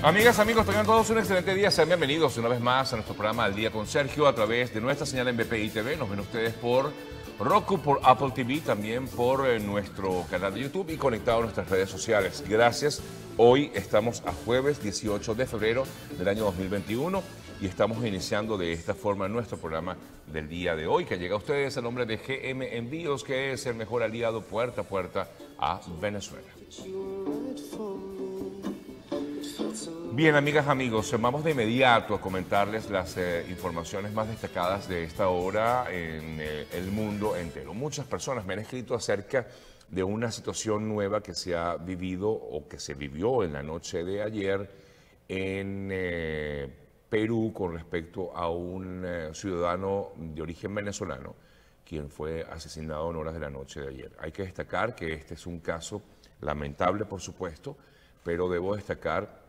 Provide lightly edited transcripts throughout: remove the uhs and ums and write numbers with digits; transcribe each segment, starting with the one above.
Amigas, amigos, tengan todos un excelente día. Sean bienvenidos una vez más a nuestro programa Al Día con Sergio a través de nuestra señal en BPI TV. Nos ven ustedes por Roku, por Apple TV, también por nuestro canal de YouTube y conectado a nuestras redes sociales. Gracias. Hoy estamos a jueves 18 de febrero del año 2021 y estamos iniciando de esta forma nuestro programa del día de hoy, que llega a ustedes a nombre de GM Envíos, que es el mejor aliado puerta a puerta a Venezuela. Bien, amigas, amigos, vamos de inmediato a comentarles las informaciones más destacadas de esta hora en el mundo entero. Muchas personas me han escrito acerca de una situación nueva que se ha vivido o que se vivió en la noche de ayer en Perú con respecto a un ciudadano de origen venezolano quien fue asesinado en horas de la noche de ayer. Hay que destacar que este es un caso lamentable, por supuesto, pero debo destacar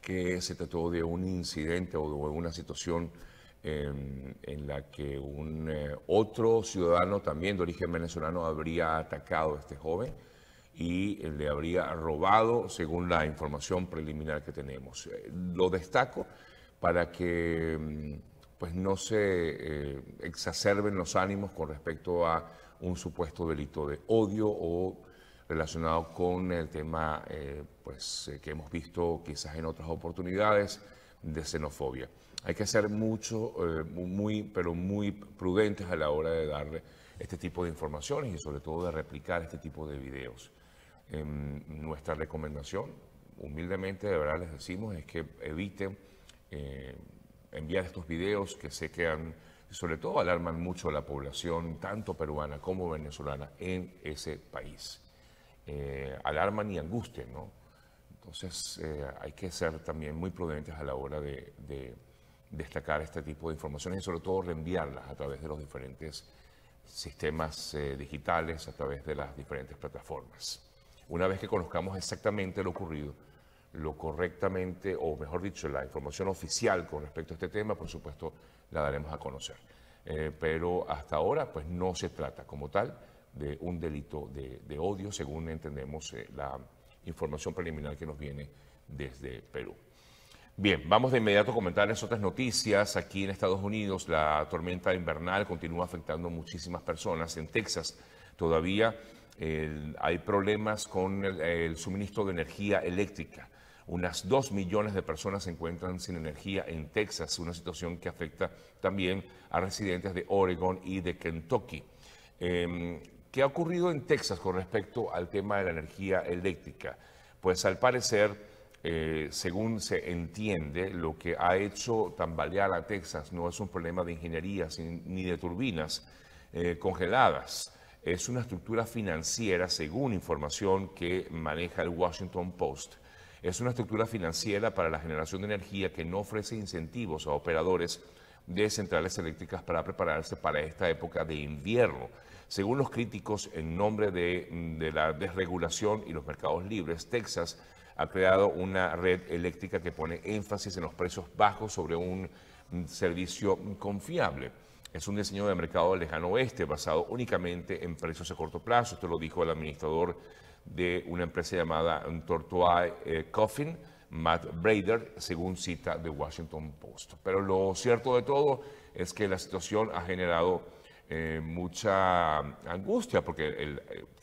que se trató de un incidente o de una situación en la que un otro ciudadano también de origen venezolano habría atacado a este joven y le habría robado, según la información preliminar que tenemos. Lo destaco para que pues no se exacerben los ánimos con respecto a un supuesto delito de odio o relacionado con el tema que hemos visto quizás en otras oportunidades de xenofobia. Hay que ser pero muy prudentes a la hora de darle este tipo de informaciones y sobre todo de replicar este tipo de videos. Nuestra recomendación, humildemente, de verdad les decimos, es que eviten enviar estos videos que sé que sobre todo alarman mucho a la población, tanto peruana como venezolana, en ese país. Alarman y angustian, ¿no? Entonces hay que ser también muy prudentes a la hora de destacar este tipo de informaciones y sobre todo reenviarlas a través de los diferentes sistemas digitales, a través de las diferentes plataformas. Una vez que conozcamos exactamente lo ocurrido, lo correctamente, o mejor dicho, la información oficial con respecto a este tema, por supuesto, la daremos a conocer. Pero hasta ahora, pues no se trata como tal de un delito de odio, según entendemos la información preliminar que nos viene desde Perú. Bien, vamos de inmediato a comentarles otras noticias. Aquí en Estados Unidos la tormenta invernal continúa afectando a muchísimas personas. En Texas todavía hay problemas con el suministro de energía eléctrica. Unas 2 millones de personas se encuentran sin energía en Texas, una situación que afecta también a residentes de Oregon y de Kentucky. ¿Qué ha ocurrido en Texas con respecto al tema de la energía eléctrica? Pues al parecer, según se entiende, lo que ha hecho tambalear a Texas no es un problema de ingeniería ni de turbinas congeladas. Es una estructura financiera, según información que maneja el Washington Post. Es una estructura financiera para la generación de energía que no ofrece incentivos a operadores de centrales eléctricas para prepararse para esta época de invierno. Según los críticos, en nombre de la desregulación y los mercados libres, Texas ha creado una red eléctrica que pone énfasis en los precios bajos sobre un servicio confiable. Es un diseño de mercado del lejano oeste basado únicamente en precios a corto plazo. Esto lo dijo el administrador de una empresa llamada Tortoise Coffin, Matt Brader, según cita The Washington Post. Pero lo cierto de todo es que la situación ha generado mucha angustia porque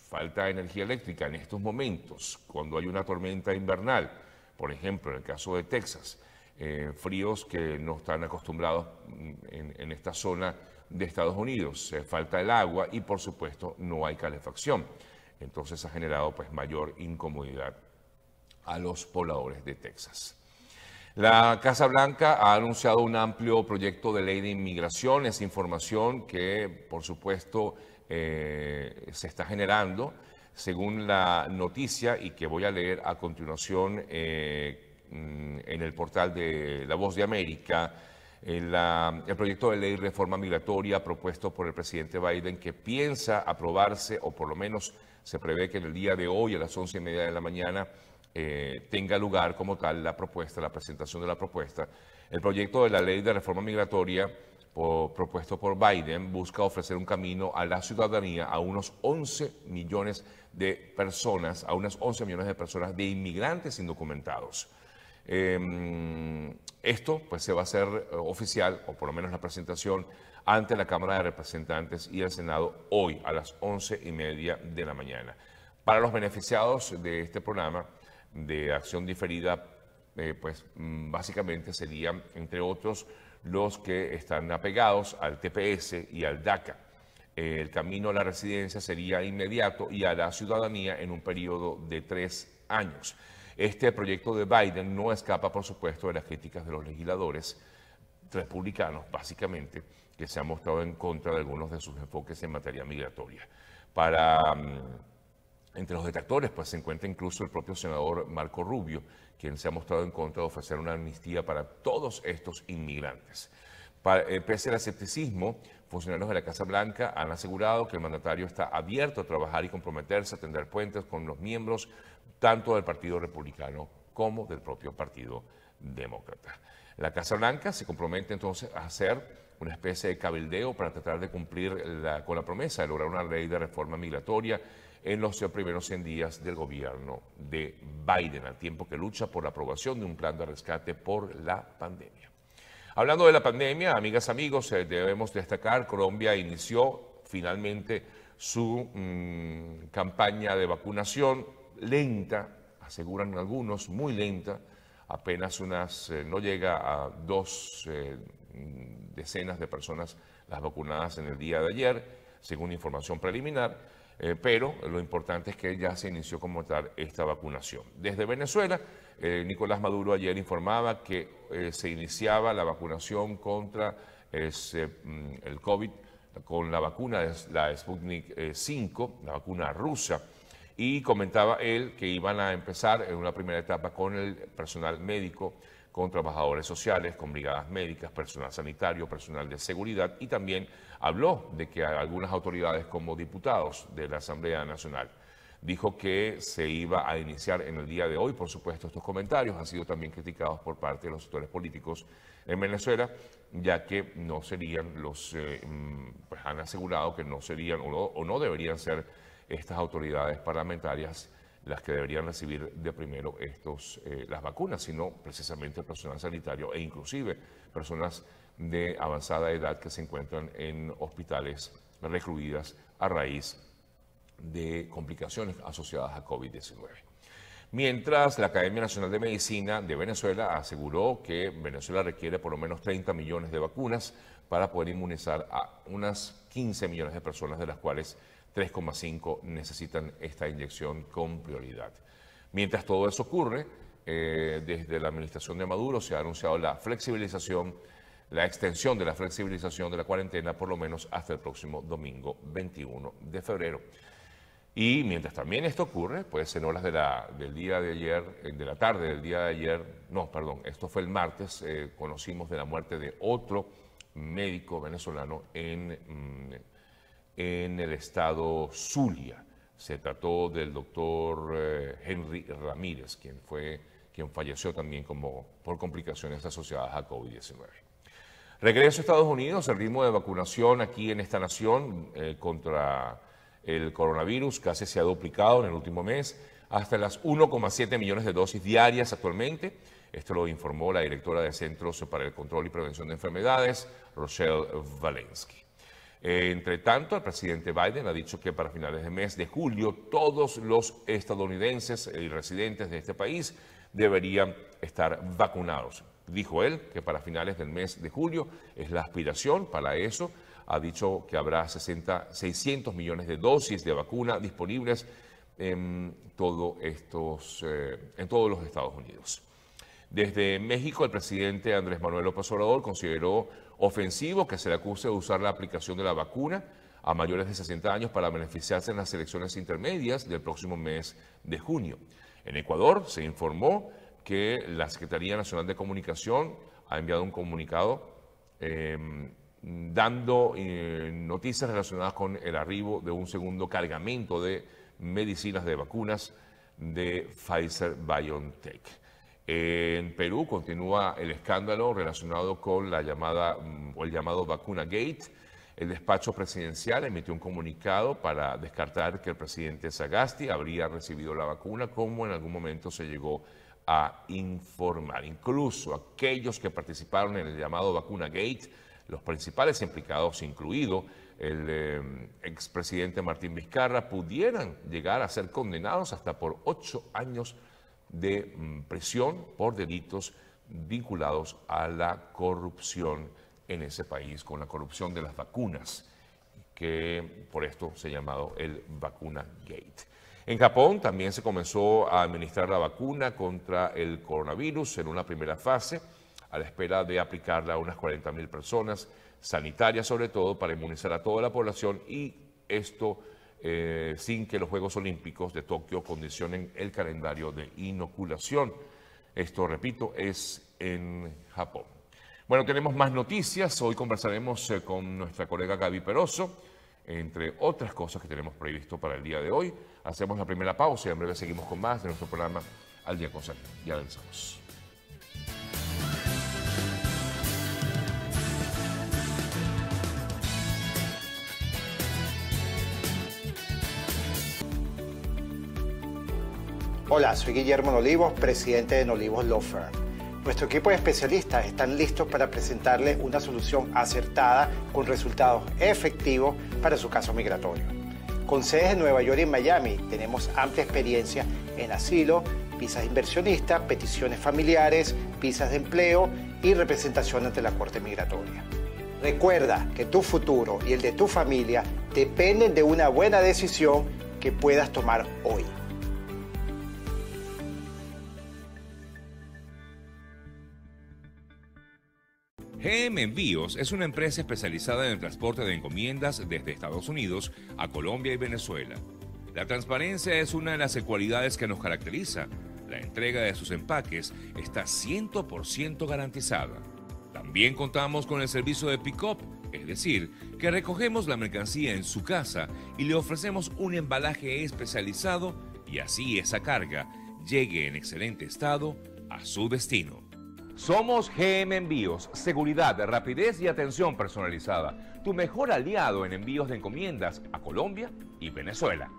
falta energía eléctrica en estos momentos, cuando hay una tormenta invernal, por ejemplo, en el caso de Texas, fríos que no están acostumbrados en esta zona de Estados Unidos, falta el agua y por supuesto no hay calefacción. Entonces ha generado pues mayor incomodidad a los pobladores de Texas. La Casa Blanca ha anunciado un amplio proyecto de ley de inmigración. Es información que, por supuesto, se está generando, según la noticia, y que voy a leer a continuación en el portal de La Voz de América. El proyecto de ley de reforma migratoria propuesto por el presidente Biden, que piensa aprobarse, o por lo menos se prevé que en el día de hoy a las 11:30 de la mañana, tenga lugar como tal la presentación de la propuesta. El proyecto de la ley de reforma migratoria propuesto por Biden busca ofrecer un camino a la ciudadanía a unos 11 millones de personas, de inmigrantes indocumentados. Esto pues se va a hacer oficial, o por lo menos la presentación, ante la Cámara de Representantes y el Senado hoy a las 11:30 de la mañana. Para los beneficiados de este programa de acción diferida, pues básicamente serían, entre otros, los que están apegados al TPS y al DACA. El camino a la residencia sería inmediato y a la ciudadanía en un periodo de 3 años. Este proyecto de Biden no escapa, por supuesto, de las críticas de los legisladores republicanos, básicamente, que se han mostrado en contra de algunos de sus enfoques en materia migratoria. Entre los detractores pues, se encuentra incluso el propio senador Marco Rubio, quien se ha mostrado en contra de ofrecer una amnistía para todos estos inmigrantes. Pese al escepticismo, funcionarios de la Casa Blanca han asegurado que el mandatario está abierto a trabajar y comprometerse a tender puentes con los miembros tanto del Partido Republicano como del propio Partido Demócrata. La Casa Blanca se compromete entonces a hacer una especie de cabildeo para tratar de cumplir con la promesa de lograr una ley de reforma migratoria en los primeros 100 días del gobierno de Biden, al tiempo que lucha por la aprobación de un plan de rescate por la pandemia. Hablando de la pandemia, amigas, amigos, debemos destacar, Colombia inició finalmente su campaña de vacunación lenta, aseguran algunos, muy lenta, apenas no llega a 2 decenas de personas las vacunadas en el día de ayer, según información preliminar, pero lo importante es que ya se inició como tal esta vacunación. Desde Venezuela, Nicolás Maduro ayer informaba que se iniciaba la vacunación contra el COVID con la vacuna, la Sputnik 5, la vacuna rusa, y comentaba él que iban a empezar en una primera etapa con el personal médico, con trabajadores sociales, con brigadas médicas, personal sanitario, personal de seguridad, y también habló de que algunas autoridades como diputados de la Asamblea Nacional. Dijo que se iba a iniciar en el día de hoy. Por supuesto, estos comentarios han sido también criticados por parte de los sectores políticos en Venezuela, ya que no serían pues han asegurado que no serían o no deberían ser estas autoridades parlamentarias las que deberían recibir de primero las vacunas, sino precisamente el personal sanitario e inclusive personas de avanzada edad que se encuentran en hospitales recluidas a raíz de complicaciones asociadas a COVID-19. Mientras, la Academia Nacional de Medicina de Venezuela aseguró que Venezuela requiere por lo menos 30 millones de vacunas para poder inmunizar a unas 15 millones de personas, de las cuales 3,5 necesitan esta inyección con prioridad. Mientras todo eso ocurre, desde la administración de Maduro se ha anunciado la extensión de la flexibilización de la cuarentena por lo menos hasta el próximo domingo 21 de febrero. Y mientras también esto ocurre, pues en horas del día de ayer, de la tarde del día de ayer, no, perdón, esto fue el martes, conocimos de la muerte de otro médico venezolano en el estado Zulia. Se trató del doctor Henry Ramírez, quien falleció también por complicaciones asociadas a COVID-19. Regreso a Estados Unidos, el ritmo de vacunación aquí en esta nación contra el coronavirus casi se ha duplicado en el último mes, hasta las 1,7 millones de dosis diarias actualmente. Esto lo informó la directora de Centros para el Control y Prevención de Enfermedades, Rochelle Walensky. Entre tanto, el presidente Biden ha dicho que para finales del mes de julio todos los estadounidenses y residentes de este país deberían estar vacunados. Dijo él que para finales del mes de julio es la aspiración. Para eso ha dicho que habrá 600 millones de dosis de vacuna disponibles en todos los Estados Unidos. Desde México, el presidente Andrés Manuel López Obrador consideró ofensivo que se le acuse de usar la aplicación de la vacuna a mayores de 60 años para beneficiarse en las elecciones intermedias del próximo mes de junio. En Ecuador se informó que la Secretaría Nacional de Comunicación ha enviado un comunicado dando noticias relacionadas con el arribo de un segundo cargamento de medicinas de vacunas de Pfizer-BioNTech. En Perú continúa el escándalo relacionado con el llamado Vacuna Gate. El despacho presidencial emitió un comunicado para descartar que el presidente Sagasti habría recibido la vacuna, como en algún momento se llegó a informar. Incluso aquellos que participaron en el llamado Vacuna Gate, los principales implicados, incluido el expresidente Martín Vizcarra, pudieran llegar a ser condenados hasta por 8 años de prisión por delitos vinculados a la corrupción en ese país, con la corrupción de las vacunas, que por esto se ha llamado el Vacuna Gate. En Japón también se comenzó a administrar la vacuna contra el coronavirus en una primera fase, a la espera de aplicarla a unas 40.000 personas, sanitarias sobre todo, para inmunizar a toda la población, y esto sin que los Juegos Olímpicos de Tokio condicionen el calendario de inoculación. Esto, repito, es en Japón. Bueno, tenemos más noticias. Hoy conversaremos con nuestra colega Gaby Peroso, entre otras cosas que tenemos previsto para el día de hoy. Hacemos la primera pausa y en breve seguimos con más de nuestro programa Al Día con Salud. Ya regresamos. Hola, soy Guillermo Nolivos, presidente de Nolivos Law Firm. Nuestro equipo de especialistas están listos para presentarle una solución acertada con resultados efectivos para su caso migratorio. Con sedes en Nueva York y en Miami, tenemos amplia experiencia en asilo, visas inversionistas, peticiones familiares, visas de empleo y representación ante la Corte Migratoria. Recuerda que tu futuro y el de tu familia dependen de una buena decisión que puedas tomar hoy. GM Envíos es una empresa especializada en el transporte de encomiendas desde Estados Unidos a Colombia y Venezuela. La transparencia es una de las cualidades que nos caracteriza. La entrega de sus empaques está 100% garantizada. También contamos con el servicio de pick-up, es decir, que recogemos la mercancía en su casa y le ofrecemos un embalaje especializado y así esa carga llegue en excelente estado a su destino. Somos GM Envíos, seguridad, rapidez y atención personalizada. Tu mejor aliado en envíos de encomiendas a Colombia y Venezuela.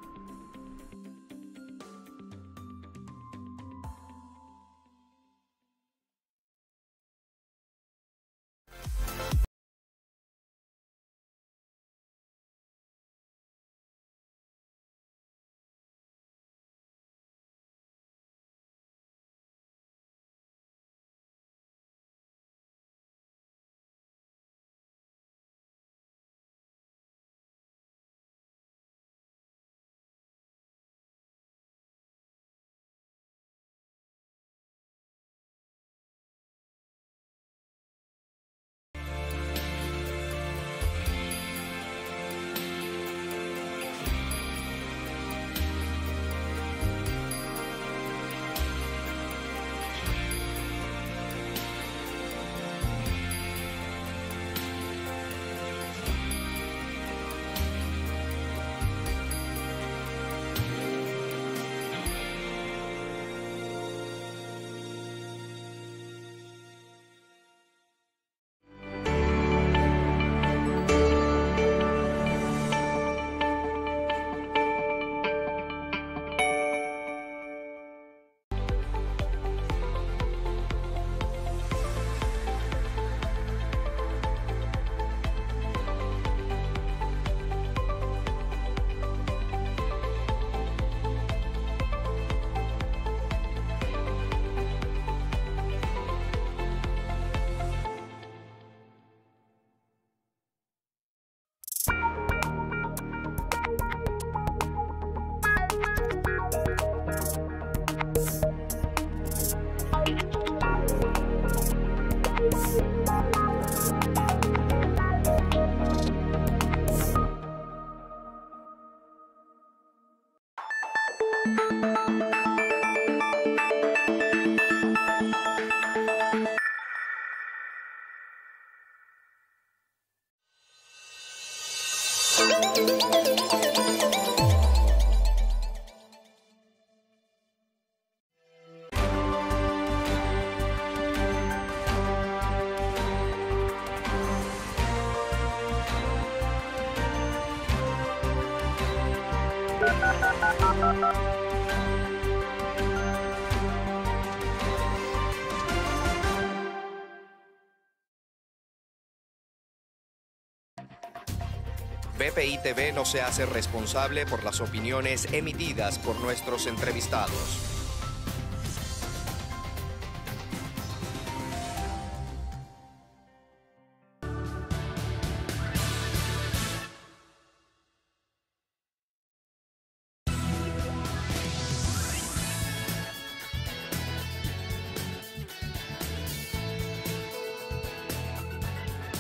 BPI TV no se hace responsable por las opiniones emitidas por nuestros entrevistados.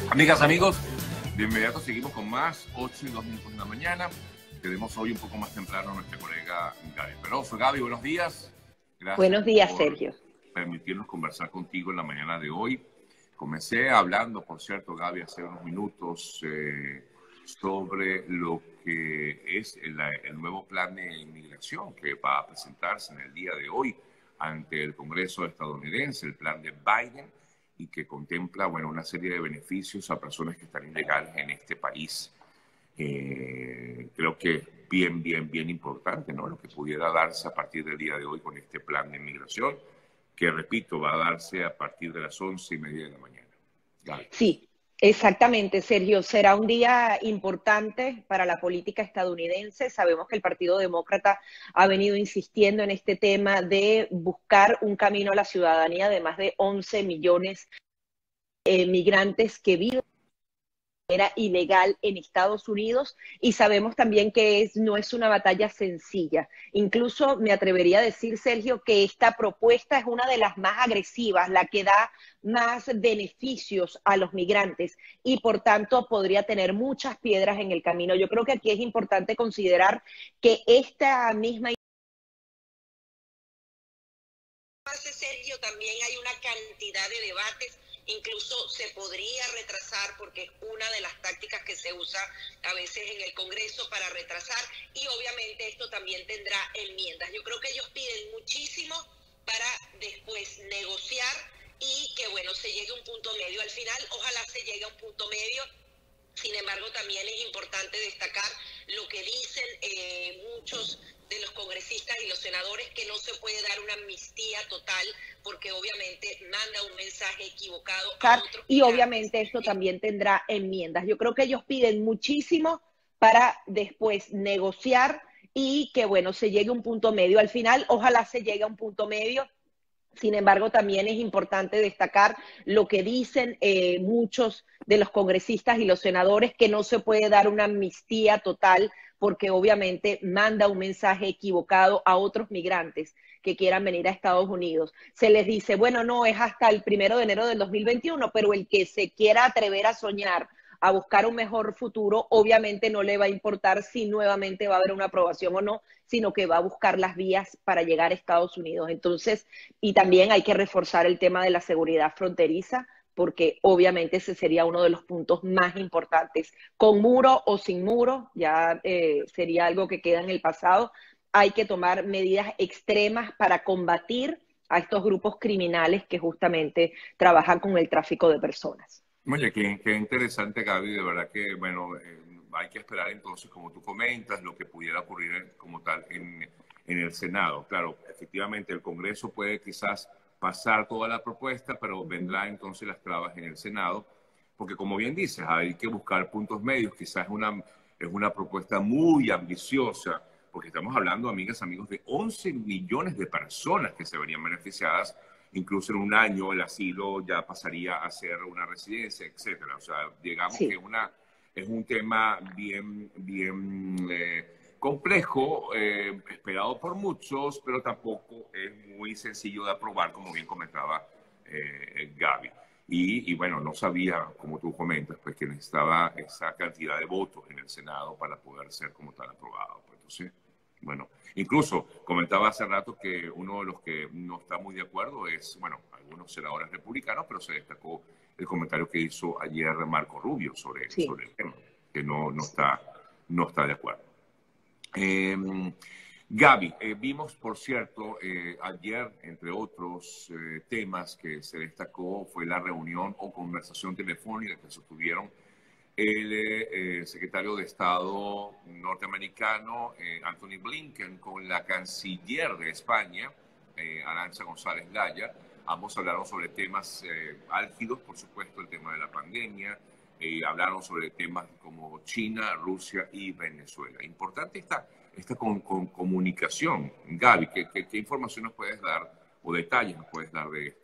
Amigas, amigos, de inmediato seguimos con más, 8:02 de la mañana. Tenemos hoy un poco más temprano a nuestra colega Gaby Peroso. Gaby, buenos días. Gracias. Buenos días, Sergio. Permitirnos conversar contigo en la mañana de hoy. Comencé hablando, por cierto, Gaby, hace unos minutos sobre lo que es el nuevo plan de inmigración que va a presentarse en el día de hoy ante el Congreso estadounidense, el plan de Biden, y que contempla, bueno, una serie de beneficios a personas que están ilegales en este país. Creo que bien importante, ¿no? Lo que pudiera darse a partir del día de hoy con este plan de inmigración, que, repito, va a darse a partir de las 11:30 de la mañana. Gaby. Sí, exactamente, Sergio. Será un día importante para la política estadounidense. Sabemos que el Partido Demócrata ha venido insistiendo en este tema de buscar un camino a la ciudadanía de más de 11 millones de migrantes que viven de manera ilegal en Estados Unidos, y sabemos también que no es una batalla sencilla. Incluso me atrevería a decir, Sergio, que esta propuesta es una de las más agresivas, la que da más beneficios a los migrantes y por tanto podría tener muchas piedras en el camino. Yo creo que aquí es importante considerar que esta misma Sergio, también hay una cantidad de debates, incluso se podría retrasar porque es una de las tácticas que se usa a veces en el Congreso para retrasar, y obviamente esto también tendrá enmiendas. Yo creo que ellos piden muchísimo para después negociar y que, bueno, se llegue a un punto medio. Al final, ojalá se llegue a un punto medio. Sin embargo, también es importante destacar lo que dicen muchos de los congresistas y los senadores, que no se puede dar una amnistía total porque obviamente manda un mensaje equivocado a otros. Y obviamente esto también tendrá enmiendas. Yo creo que ellos piden muchísimo para después negociar y que, bueno, se llegue a un punto medio. Al final, ojalá se llegue a un punto medio. Sin embargo, también es importante destacar lo que dicen muchos de los congresistas y los senadores, que no se puede dar una amnistía total porque obviamente manda un mensaje equivocado a otros migrantes que quieran venir a Estados Unidos. Se les dice, bueno, no, es hasta el 1 de enero del 2021, pero el que se quiera atrever a soñar, a buscar un mejor futuro, obviamente no le va a importar si nuevamente va a haber una aprobación o no, sino que va a buscar las vías para llegar a Estados Unidos. Entonces, y también hay que reforzar el tema de la seguridad fronteriza, porque obviamente ese sería uno de los puntos más importantes. Con muro o sin muro, ya sería algo que queda en el pasado. Hay que tomar medidas extremas para combatir a estos grupos criminales que justamente trabajan con el tráfico de personas. Oye, qué interesante, Gaby. De verdad que, bueno, hay que esperar entonces, como tú comentas, lo que pudiera ocurrir como tal en el Senado. Claro, efectivamente, el Congreso puede quizás pasar toda la propuesta, pero vendrá entonces las trabas en el Senado, porque como bien dices, hay que buscar puntos medios. Quizás es una propuesta muy ambiciosa, porque estamos hablando, amigas, amigos, de 11 millones de personas que se verían beneficiadas. Incluso en un año el asilo ya pasaría a ser una residencia, etcétera. O sea, digamos que es un tema bien complejo, esperado por muchos, pero tampoco es muy sencillo de aprobar, como bien comentaba Gaby. Y bueno, no sabía, como tú comentas, pues que necesitaba esa cantidad de votos en el Senado para poder ser como tal aprobado. Pues, entonces, bueno, incluso comentaba hace rato que uno de los que no está muy de acuerdo es, bueno, algunos senadores republicanos, pero se destacó el comentario que hizo ayer Marco Rubio sobre el tema, que no está de acuerdo. Gaby, vimos, por cierto, ayer, entre otros temas que se destacó, fue la reunión o conversación telefónica que sostuvieron el secretario de Estado norteamericano, Anthony Blinken, con la canciller de España, Arantxa González Laya. Ambos hablaron sobre temas álgidos, por supuesto, el tema de la pandemia, y hablaron sobre temas como China, Rusia y Venezuela. Importante esta comunicación. Gaby, ¿qué información nos puedes dar o detalles nos puedes dar de esto?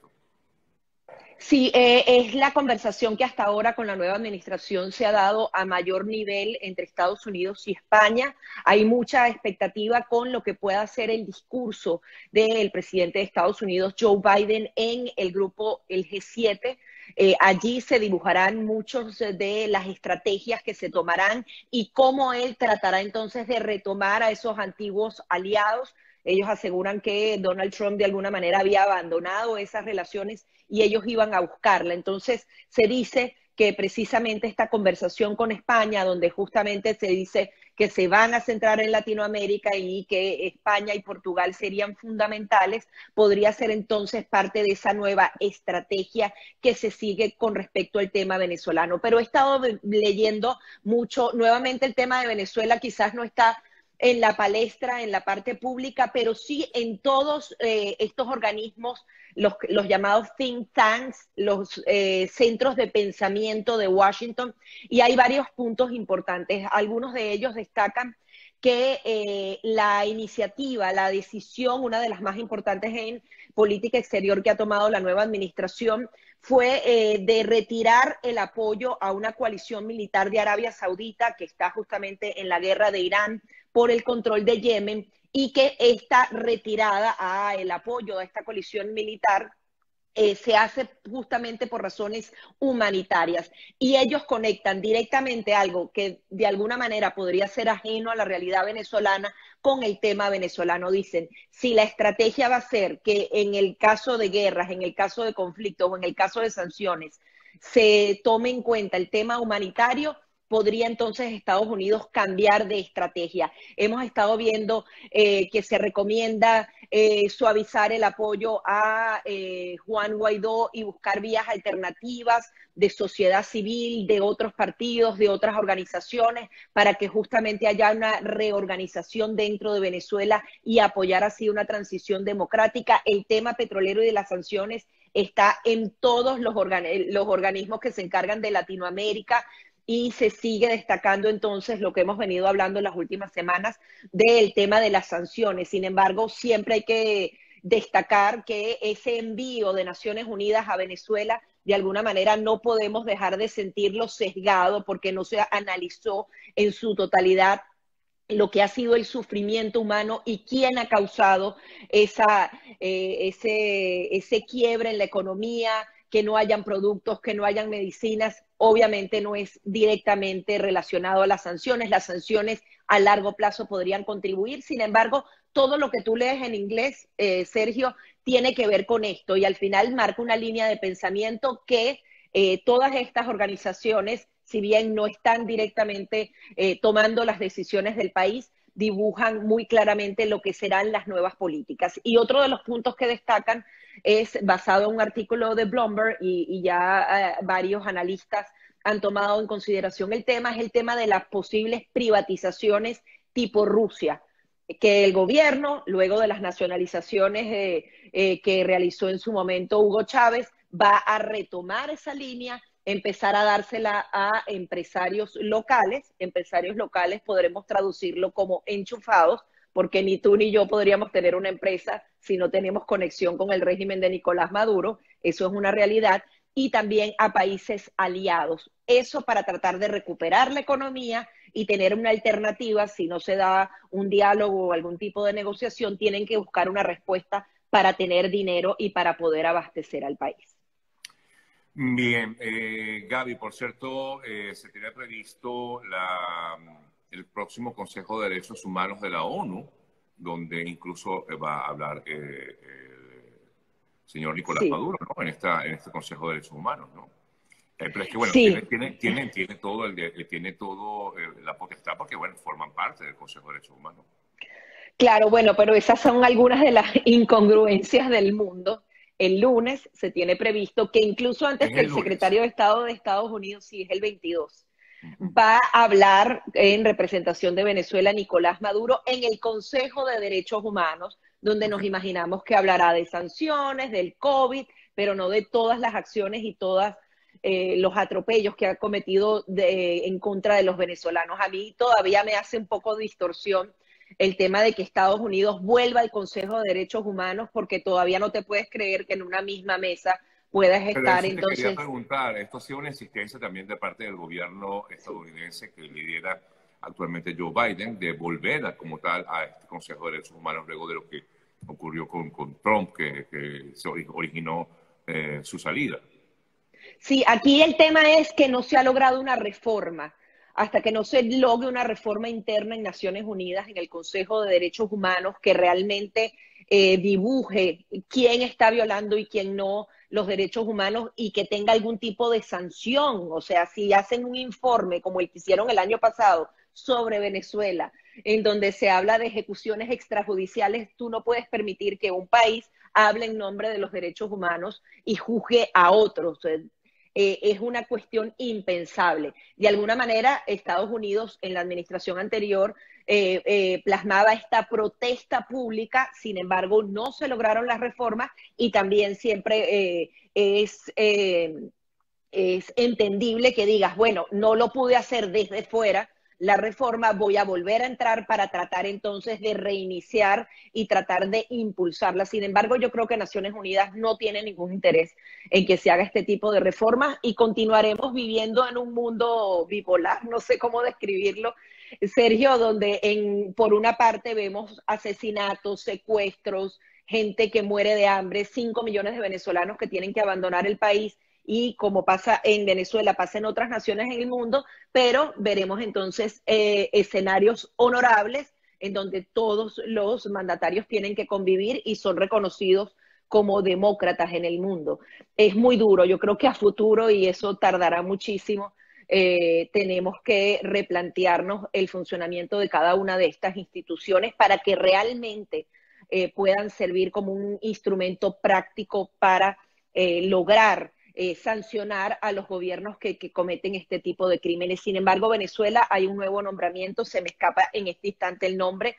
Sí, es la conversación que hasta ahora con la nueva administración se ha dado a mayor nivel entre Estados Unidos y España. Hay mucha expectativa con lo que pueda ser el discurso del presidente de Estados Unidos, Joe Biden, en el grupo, el G7. Allí se dibujarán muchos de las estrategias que se tomarán y cómo él tratará entonces de retomar a esos antiguos aliados. Ellos aseguran que Donald Trump de alguna manera había abandonado esas relaciones y ellos iban a buscarla. Entonces se dice que precisamente esta conversación con España, donde justamente se dice que se van a centrar en Latinoamérica y que España y Portugal serían fundamentales, podría ser entonces parte de esa nueva estrategia que se sigue con respecto al tema venezolano. Pero he estado leyendo mucho, nuevamente el tema de Venezuela quizás no está en la palestra, en la parte pública, pero sí en todos estos organismos, los llamados think tanks, los centros de pensamiento de Washington, y hay varios puntos importantes. Algunos de ellos destacan que la iniciativa, la decisión, una de las más importantes en política exterior que ha tomado la nueva administración, fue de retirar el apoyo a una coalición militar de Arabia Saudita que está justamente en la guerra de Irán por el control de Yemen, y que esta retirada el apoyo a esta coalición militar se hace justamente por razones humanitarias, y ellos conectan directamente algo que de alguna manera podría ser ajeno a la realidad venezolana con el tema venezolano. Dicen, si la estrategia va a ser que en el caso de guerras, en el caso de conflictos o en el caso de sanciones se tome en cuenta el tema humanitario, podría entonces Estados Unidos cambiar de estrategia. Hemos estado viendo que se recomienda suavizar el apoyo a Juan Guaidó y buscar vías alternativas de sociedad civil, de otros partidos, de otras organizaciones, para que justamente haya una reorganización dentro de Venezuela y apoyar así una transición democrática. El tema petrolero y de las sanciones está en todos los organismos que se encargan de Latinoamérica, y se sigue destacando entonces lo que hemos venido hablando en las últimas semanas del tema de las sanciones. Sin embargo, siempre hay que destacar que ese envío de Naciones Unidas a Venezuela, de alguna manera no podemos dejar de sentirlo sesgado, porque no se analizó en su totalidad lo que ha sido el sufrimiento humano y quién ha causado ese quiebre en la economía, que no hayan productos, que no hayan medicinas. Obviamente no es directamente relacionado a las sanciones. Las sanciones a largo plazo podrían contribuir. Sin embargo, todo lo que tú lees en inglés, Sergio, tiene que ver con esto, y al final marca una línea de pensamiento que todas estas organizaciones, si bien no están directamente tomando las decisiones del país, dibujan muy claramente lo que serán las nuevas políticas. Y otro de los puntos que destacan es basado en un artículo de Bloomberg, y ya varios analistas han tomado en consideración el tema, es el tema de las posibles privatizaciones tipo Rusia, que el gobierno, luego de las nacionalizaciones que realizó en su momento Hugo Chávez, va a retomar esa línea, empezar a dársela a empresarios locales. Empresarios locales podremos traducirlo como enchufados, porque ni tú ni yo podríamos tener una empresa si no tenemos conexión con el régimen de Nicolás Maduro. Eso es una realidad. Y también a países aliados. Eso para tratar de recuperar la economía y tener una alternativa. Si no se da un diálogo o algún tipo de negociación, tienen que buscar una respuesta para tener dinero y para poder abastecer al país. Bien, Gaby, por cierto, se tiene previsto el próximo Consejo de Derechos Humanos de la ONU, donde incluso va a hablar el señor Nicolás Maduro, ¿no? En este Consejo de Derechos Humanos, ¿no? Pero es que, bueno, tiene todo la potestad, porque, bueno, forman parte del Consejo de Derechos Humanos. Claro, bueno, pero esas son algunas de las incongruencias del mundo. El lunes se tiene previsto que incluso antes que el secretario de Estado de Estados Unidos, sí, es el 22, va a hablar en representación de Venezuela Nicolás Maduro en el Consejo de Derechos Humanos, donde nos imaginamos que hablará de sanciones, del COVID, pero no de todas las acciones y todas los atropellos que ha cometido en contra de los venezolanos. A mí todavía me hace un poco de distorsión el tema de que Estados Unidos vuelva al Consejo de Derechos Humanos, porque todavía no te puedes creer que en una misma mesa puedas Pero estar. eso te Entonces, quería preguntar, esto ha sido una insistencia también de parte del gobierno estadounidense que lidera actualmente Joe Biden, de volver como tal a este Consejo de Derechos Humanos luego de lo que ocurrió con Trump, que se originó su salida. sí, aquí el tema es que no se ha logrado una reforma. Hasta que no se logre una reforma interna en Naciones Unidas, en el Consejo de Derechos Humanos, que realmente dibuje quién está violando y quién no los derechos humanos y que tenga algún tipo de sanción. O sea, si hacen un informe como el que hicieron el año pasado sobre Venezuela, en donde se habla de ejecuciones extrajudiciales, tú no puedes permitir que un país hable en nombre de los derechos humanos y juzgue a otros. Es una cuestión impensable. De alguna manera, Estados Unidos en la administración anterior plasmaba esta protesta pública, sin embargo, no se lograron las reformas y también siempre es entendible que digas, bueno, no lo pude hacer desde fuera, la reforma, voy a volver a entrar para tratar entonces de reiniciar y tratar de impulsarla. Sin embargo, yo creo que Naciones Unidas no tiene ningún interés en que se haga este tipo de reformas y continuaremos viviendo en un mundo bipolar, no sé cómo describirlo, Sergio, donde por una parte vemos asesinatos, secuestros, gente que muere de hambre, 5 millones de venezolanos que tienen que abandonar el país, y como pasa en Venezuela, pasa en otras naciones en el mundo, pero veremos entonces escenarios honorables en donde todos los mandatarios tienen que convivir y son reconocidos como demócratas en el mundo. Es muy duro, yo creo que a futuro, y eso tardará muchísimo, tenemos que replantearnos el funcionamiento de cada una de estas instituciones para que realmente puedan servir como un instrumento práctico para lograr sancionar a los gobiernos que cometen este tipo de crímenes. Sin embargo, Venezuela hay un nuevo nombramiento, se me escapa en este instante el nombre,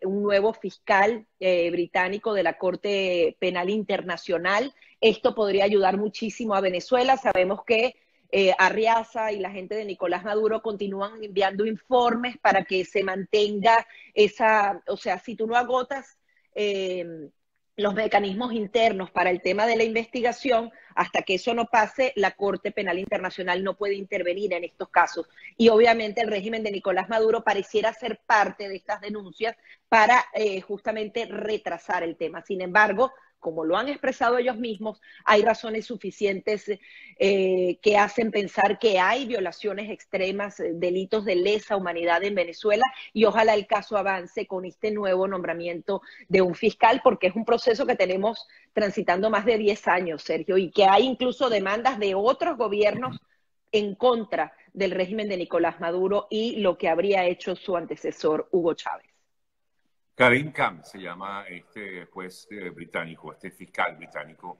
un nuevo fiscal británico de la Corte Penal Internacional. Esto podría ayudar muchísimo a Venezuela. Sabemos que Arriaza y la gente de Nicolás Maduro continúan enviando informes para que se mantenga esa, o sea, si tú no agotas los mecanismos internos para el tema de la investigación, hasta que eso no pase, la Corte Penal Internacional no puede intervenir en estos casos. Y obviamente el régimen de Nicolás Maduro pareciera ser parte de estas denuncias para justamente retrasar el tema. Sin embargo, como lo han expresado ellos mismos, hay razones suficientes que hacen pensar que hay violaciones extremas, delitos de lesa humanidad en Venezuela, y ojalá el caso avance con este nuevo nombramiento de un fiscal, porque es un proceso que tenemos transitando más de 10 años, Sergio, y que hay incluso demandas de otros gobiernos en contra del régimen de Nicolás Maduro y lo que habría hecho su antecesor, Hugo Chávez. Karim Khan se llama este juez británico, este fiscal británico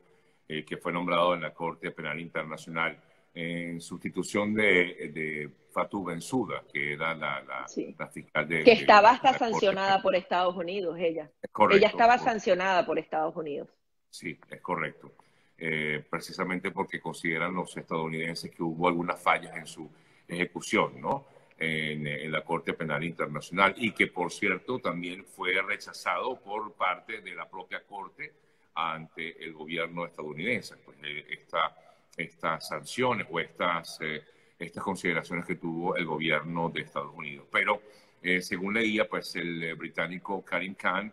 que fue nombrado en la Corte Penal Internacional en sustitución de Fatou Bensouda, que era la fiscal que estaba hasta la sancionada Corte. por Estados Unidos, ella. Correcto, ella estaba sancionada por Estados Unidos. Sí, es correcto. Precisamente porque consideran los estadounidenses que hubo algunas fallas en su ejecución, ¿no? En la Corte Penal Internacional, y que, por cierto, también fue rechazado por parte de la propia Corte ante el gobierno estadounidense. Pues estas sanciones o estas consideraciones que tuvo el gobierno de Estados Unidos. Pero, según leía, pues el británico Karim Khan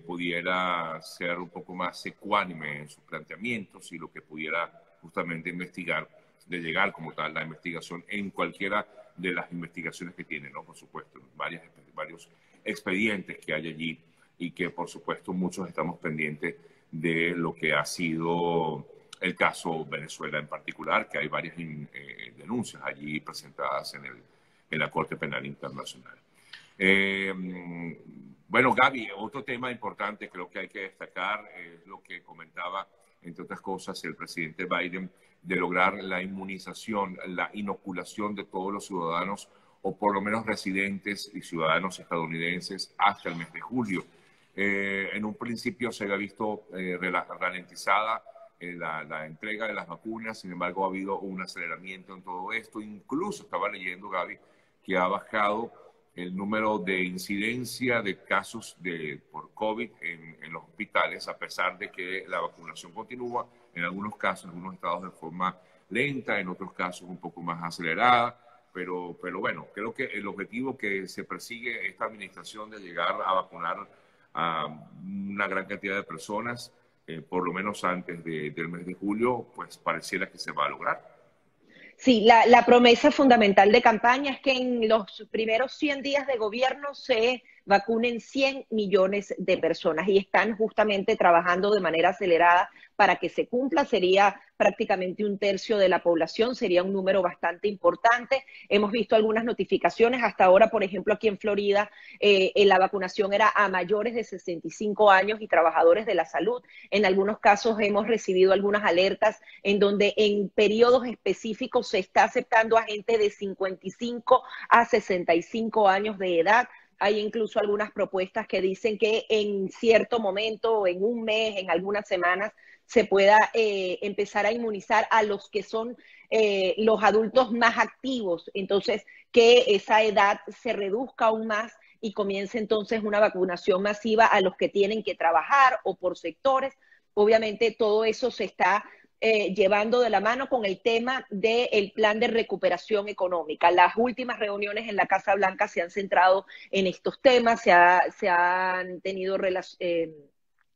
pudiera ser un poco más ecuánime en sus planteamientos y lo que pudiera justamente investigar, de llegar como tal la investigación en cualquiera de las investigaciones que tiene, ¿no? Por supuesto, varios expedientes que hay allí y que, por supuesto, muchos estamos pendientes de lo que ha sido el caso Venezuela en particular, que hay varias denuncias allí presentadas en la Corte Penal Internacional. Bueno, Gaby, otro tema importante creo que hay que destacar es lo que comentaba, entre otras cosas, el presidente Biden, de lograr la inmunización, la inoculación de todos los ciudadanos, o por lo menos residentes y ciudadanos estadounidenses, hasta el mes de julio. En un principio se había visto ralentizada la entrega de las vacunas. Sin embargo, ha habido un aceleramiento en todo esto. Incluso estaba leyendo, Gaby, que ha bajado el número de incidencia de casos por COVID en los hospitales, a pesar de que la vacunación continúa, en algunos casos, en algunos estados de forma lenta, en otros casos un poco más acelerada. Pero bueno, creo que el objetivo que se persigue esta administración de llegar a vacunar a una gran cantidad de personas, por lo menos antes del mes de julio, pues pareciera que se va a lograr. Sí, la promesa fundamental de campaña es que en los primeros 100 días de gobierno se vacunen 100 millones de personas y están justamente trabajando de manera acelerada para que se cumpla. Sería prácticamente un tercio de la población, sería un número bastante importante. Hemos visto algunas notificaciones hasta ahora, por ejemplo, aquí en Florida, la vacunación era a mayores de 65 años y trabajadores de la salud. En algunos casos hemos recibido algunas alertas en donde en periodos específicos se está aceptando a gente de 55 a 65 años de edad. Hay incluso algunas propuestas que dicen que en cierto momento, en un mes, en algunas semanas, se pueda empezar a inmunizar a los que son los adultos más activos. Entonces, que esa edad se reduzca aún más y comience entonces una vacunación masiva a los que tienen que trabajar o por sectores. Obviamente todo eso se está llevando de la mano con el tema del plan de recuperación económica. Las últimas reuniones en la Casa Blanca se han centrado en estos temas, se han tenido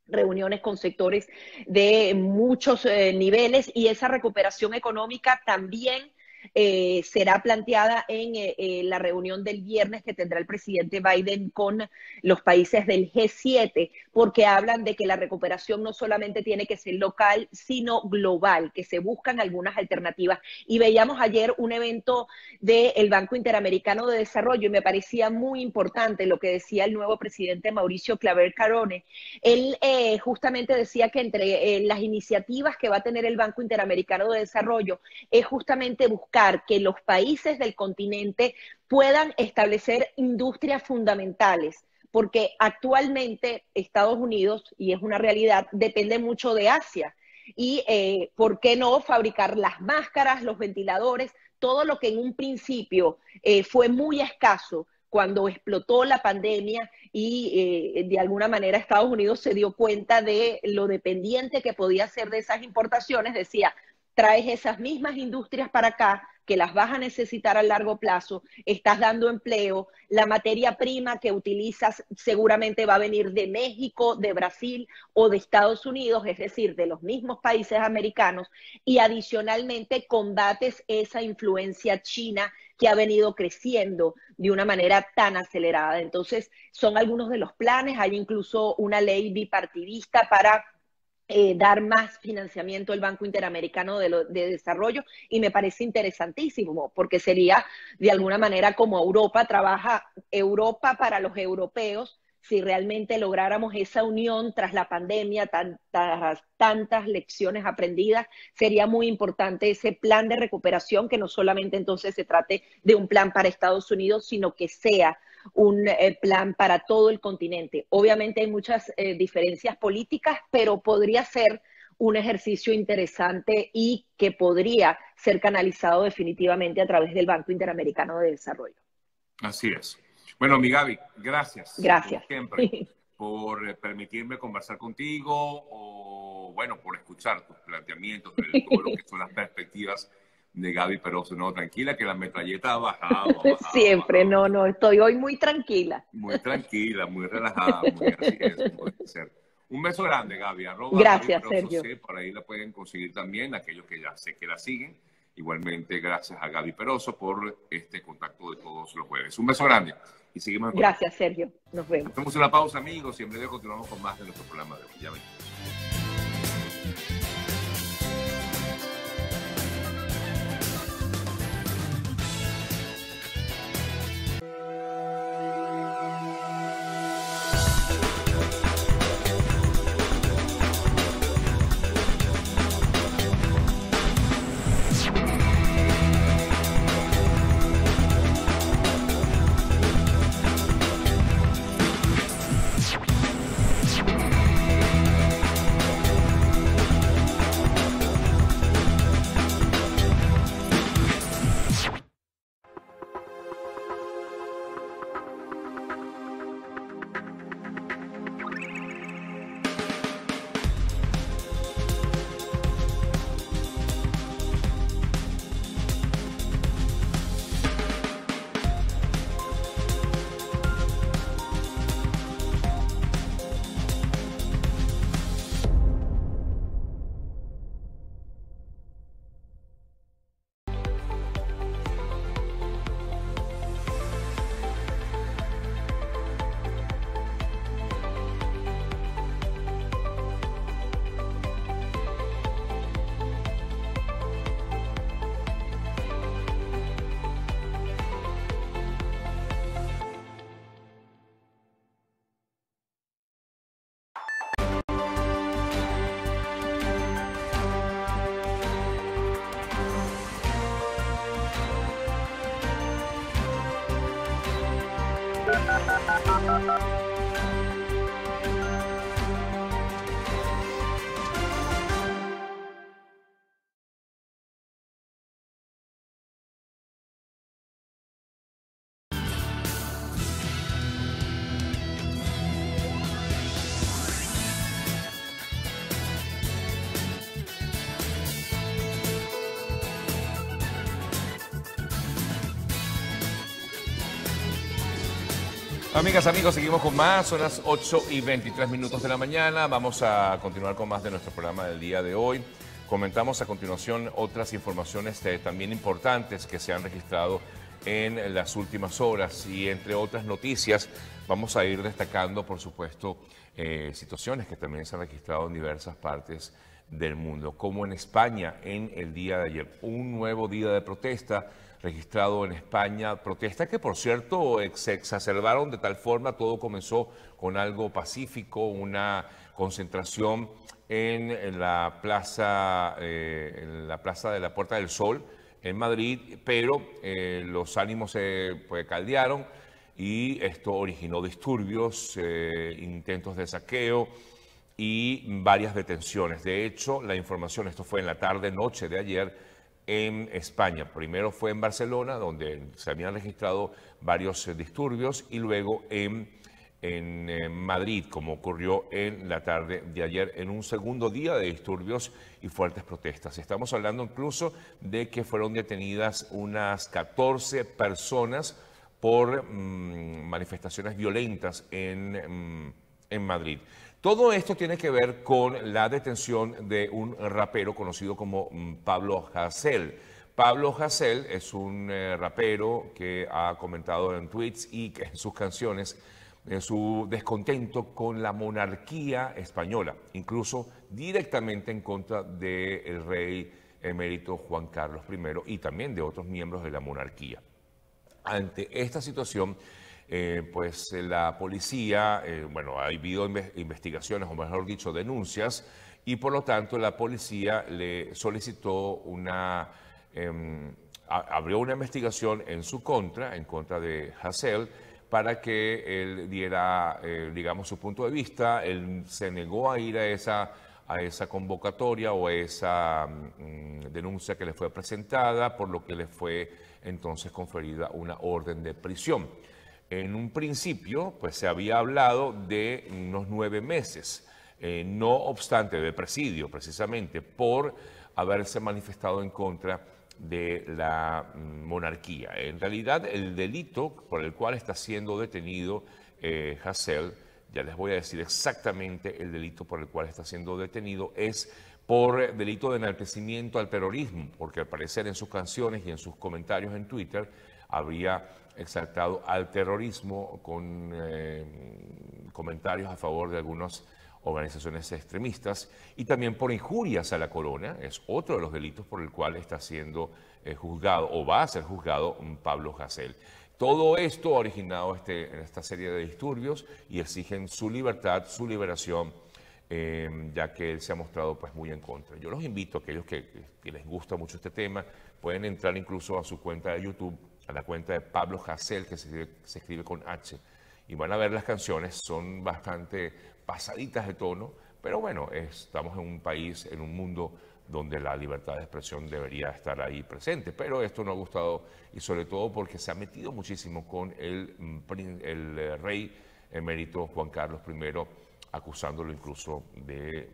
reuniones con sectores de muchos niveles y esa recuperación económica también será planteada en la reunión del viernes que tendrá el presidente Biden con los países del G7, porque hablan de que la recuperación no solamente tiene que ser local, sino global, que se buscan algunas alternativas. Y veíamos ayer un evento del Banco Interamericano de Desarrollo y me parecía muy importante lo que decía el nuevo presidente Mauricio Claver Carone. Él justamente decía que entre las iniciativas que va a tener el Banco Interamericano de Desarrollo es justamente buscar que los países del continente puedan establecer industrias fundamentales, porque actualmente Estados Unidos, y es una realidad, depende mucho de Asia. Y ¿por qué no fabricar las máscaras, los ventiladores, todo lo que en un principio fue muy escaso cuando explotó la pandemia y de alguna manera Estados Unidos se dio cuenta de lo dependiente que podía ser de esas importaciones? Decía, traes esas mismas industrias para acá, que las vas a necesitar a largo plazo, estás dando empleo, la materia prima que utilizas seguramente va a venir de México, de Brasil o de Estados Unidos, es decir, de los mismos países americanos, y adicionalmente combates esa influencia china que ha venido creciendo de una manera tan acelerada. Entonces, son algunos de los planes, hay incluso una ley bipartidista para dar más financiamiento al Banco Interamericano de Desarrollo y me parece interesantísimo porque sería de alguna manera como Europa trabaja Europa para los europeos. Si realmente lográramos esa unión tras la pandemia, tantas lecciones aprendidas, sería muy importante ese plan de recuperación, que no solamente entonces se trate de un plan para Estados Unidos, sino que sea un plan para todo el continente. Obviamente hay muchas diferencias políticas, pero podría ser un ejercicio interesante y que podría ser canalizado definitivamente a través del Banco Interamericano de Desarrollo. Así es. Bueno, mi Gaby, gracias. Gracias. Como siempre, por permitirme conversar contigo o, bueno, por escuchar tus planteamientos de todo lo que son las perspectivas de Gaby Peroso. No, tranquila, que la metralleta ha bajado. Siempre, no, estoy hoy muy tranquila. Muy tranquila, muy relajada, muy así es, puede ser. Un beso grande, Gaby. Gracias, Gaby Peroso, Sergio. por ahí la pueden conseguir también, aquellos que ya sé que la siguen. Igualmente, gracias a Gaby Peroso por este contacto de todos los jueves. Un beso grande y seguimos. Gracias, Sergio. Nos vemos. Hacemos una pausa, amigos, y en breve continuamos con más de nuestro programa de hoy. Ya ven. Amigas, amigos, seguimos con más. Son las 8:23 de la mañana. Vamos a continuar con más de nuestro programa del día de hoy. Comentamos a continuación otras informaciones también importantes que se han registrado en las últimas horas y entre otras noticias vamos a ir destacando, por supuesto, situaciones que también se han registrado en diversas partes del mundo, como en España en el día de ayer. Un nuevo día de protesta registrado en España, protesta que por cierto se exacerbaron de tal forma, todo comenzó con algo pacífico, una concentración en la plaza de la Puerta del Sol en Madrid, pero los ánimos se caldearon y esto originó disturbios, intentos de saqueo y varias detenciones. De hecho, la información, esto fue en la tarde-noche de ayer, en España. Primero fue en Barcelona, donde se habían registrado varios disturbios, y luego en Madrid, como ocurrió en la tarde de ayer, en un segundo día de disturbios y fuertes protestas. Estamos hablando incluso de que fueron detenidas unas 14 personas por manifestaciones violentas en Madrid. Todo esto tiene que ver con la detención de un rapero conocido como Pablo Hasél. Pablo Hasél es un rapero que ha comentado en tweets y que en sus canciones su descontento con la monarquía española, incluso directamente en contra del rey emérito Juan Carlos I y también de otros miembros de la monarquía. Ante esta situación, pues la policía, ha habido investigaciones, o mejor dicho, denuncias, y por lo tanto la policía le solicitó abrió una investigación en su contra, en contra de Hasél, para que él diera, digamos, su punto de vista. Él se negó a ir a esa convocatoria o a esa denuncia que le fue presentada, por lo que le fue entonces conferida una orden de prisión. En un principio, pues se había hablado de unos 9 meses, no obstante de presidio, precisamente por haberse manifestado en contra de la monarquía. En realidad, el delito por el cual está siendo detenido Hasél, ya les voy a decir exactamente el delito por el cual está siendo detenido, es por delito de enaltecimiento al terrorismo, porque al parecer en sus canciones y en sus comentarios en Twitter habría exaltado al terrorismo con comentarios a favor de algunas organizaciones extremistas, y también por injurias a la corona. Es otro de los delitos por el cual está siendo juzgado o va a ser juzgado Pablo Hasél. Todo esto ha originado esta serie de disturbios y exigen su libertad, su liberación, ya que él se ha mostrado pues muy en contra. Yo los invito a aquellos que les gusta mucho este tema, pueden entrar incluso a su cuenta de YouTube, a la cuenta de Pablo Hasél, que se escribe con H, y van a ver las canciones. Son bastante pasaditas de tono, pero bueno, estamos en un país, en un mundo donde la libertad de expresión debería estar ahí presente, pero esto no ha gustado, y sobre todo porque se ha metido muchísimo con el rey emérito Juan Carlos I, acusándolo incluso de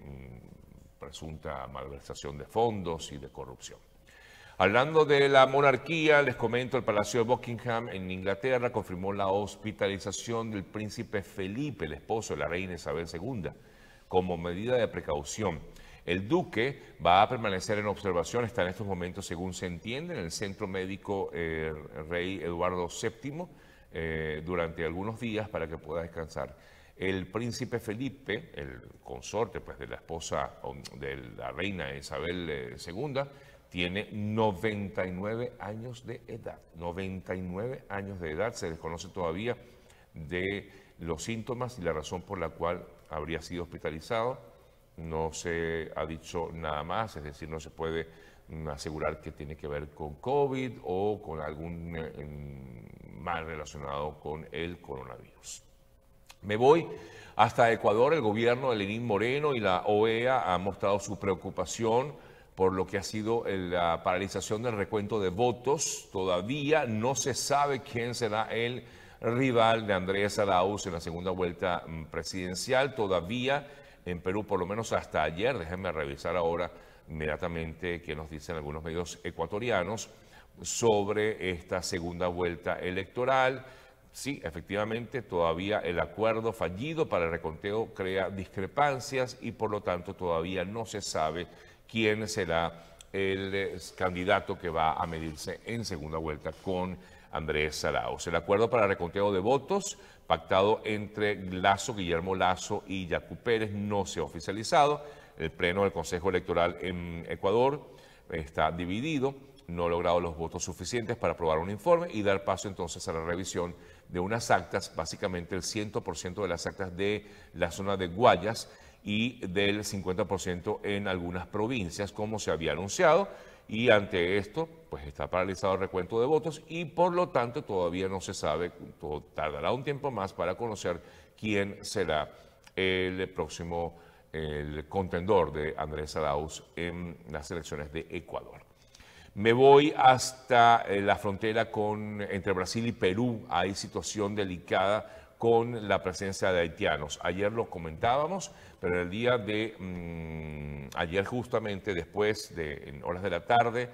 presunta malversación de fondos y de corrupción. Hablando de la monarquía, les comento, el Palacio de Buckingham en Inglaterra confirmó la hospitalización del príncipe Felipe, el esposo de la reina Isabel II, como medida de precaución. El duque va a permanecer en observación, está en estos momentos, según se entiende, en el centro médico Rey Eduardo VII durante algunos días para que pueda descansar. El príncipe Felipe, el consorte pues, de la esposa de la reina Isabel II, tiene 99 años de edad. 99 años de edad. Se desconoce todavía de los síntomas y la razón por la cual habría sido hospitalizado. No se ha dicho nada más, es decir, no se puede asegurar que tiene que ver con COVID o con algún mal relacionado con el coronavirus. Me voy hasta Ecuador. El gobierno de Lenín Moreno y la OEA han mostrado su preocupación por lo que ha sido la paralización del recuento de votos. Todavía no se sabe quién será el rival de Andrés Arauz en la segunda vuelta presidencial. Todavía en Perú, por lo menos hasta ayer, déjenme revisar ahora inmediatamente qué nos dicen algunos medios ecuatorianos sobre esta segunda vuelta electoral. Sí, efectivamente, todavía el acuerdo fallido para el reconteo crea discrepancias y por lo tanto todavía no se sabe quién será el candidato que va a medirse en segunda vuelta con Andrés Arauz. El acuerdo para el reconteo de votos pactado entre Guillermo Lasso y Yacu Pérez no se ha oficializado. El pleno del Consejo Electoral en Ecuador está dividido, no ha logrado los votos suficientes para aprobar un informe y dar paso entonces a la revisión de unas actas, básicamente el 100% de las actas de la zona de Guayas y del 50% en algunas provincias, como se había anunciado, y ante esto, pues está paralizado el recuento de votos y por lo tanto todavía no se sabe, tardará un tiempo más para conocer quién será el próximo contendor de Andrés Arauz en las elecciones de Ecuador. Me voy hasta la frontera entre Brasil y Perú. Hay situación delicada con la presencia de haitianos. Ayer lo comentábamos, pero el día de ayer justamente en horas de la tarde,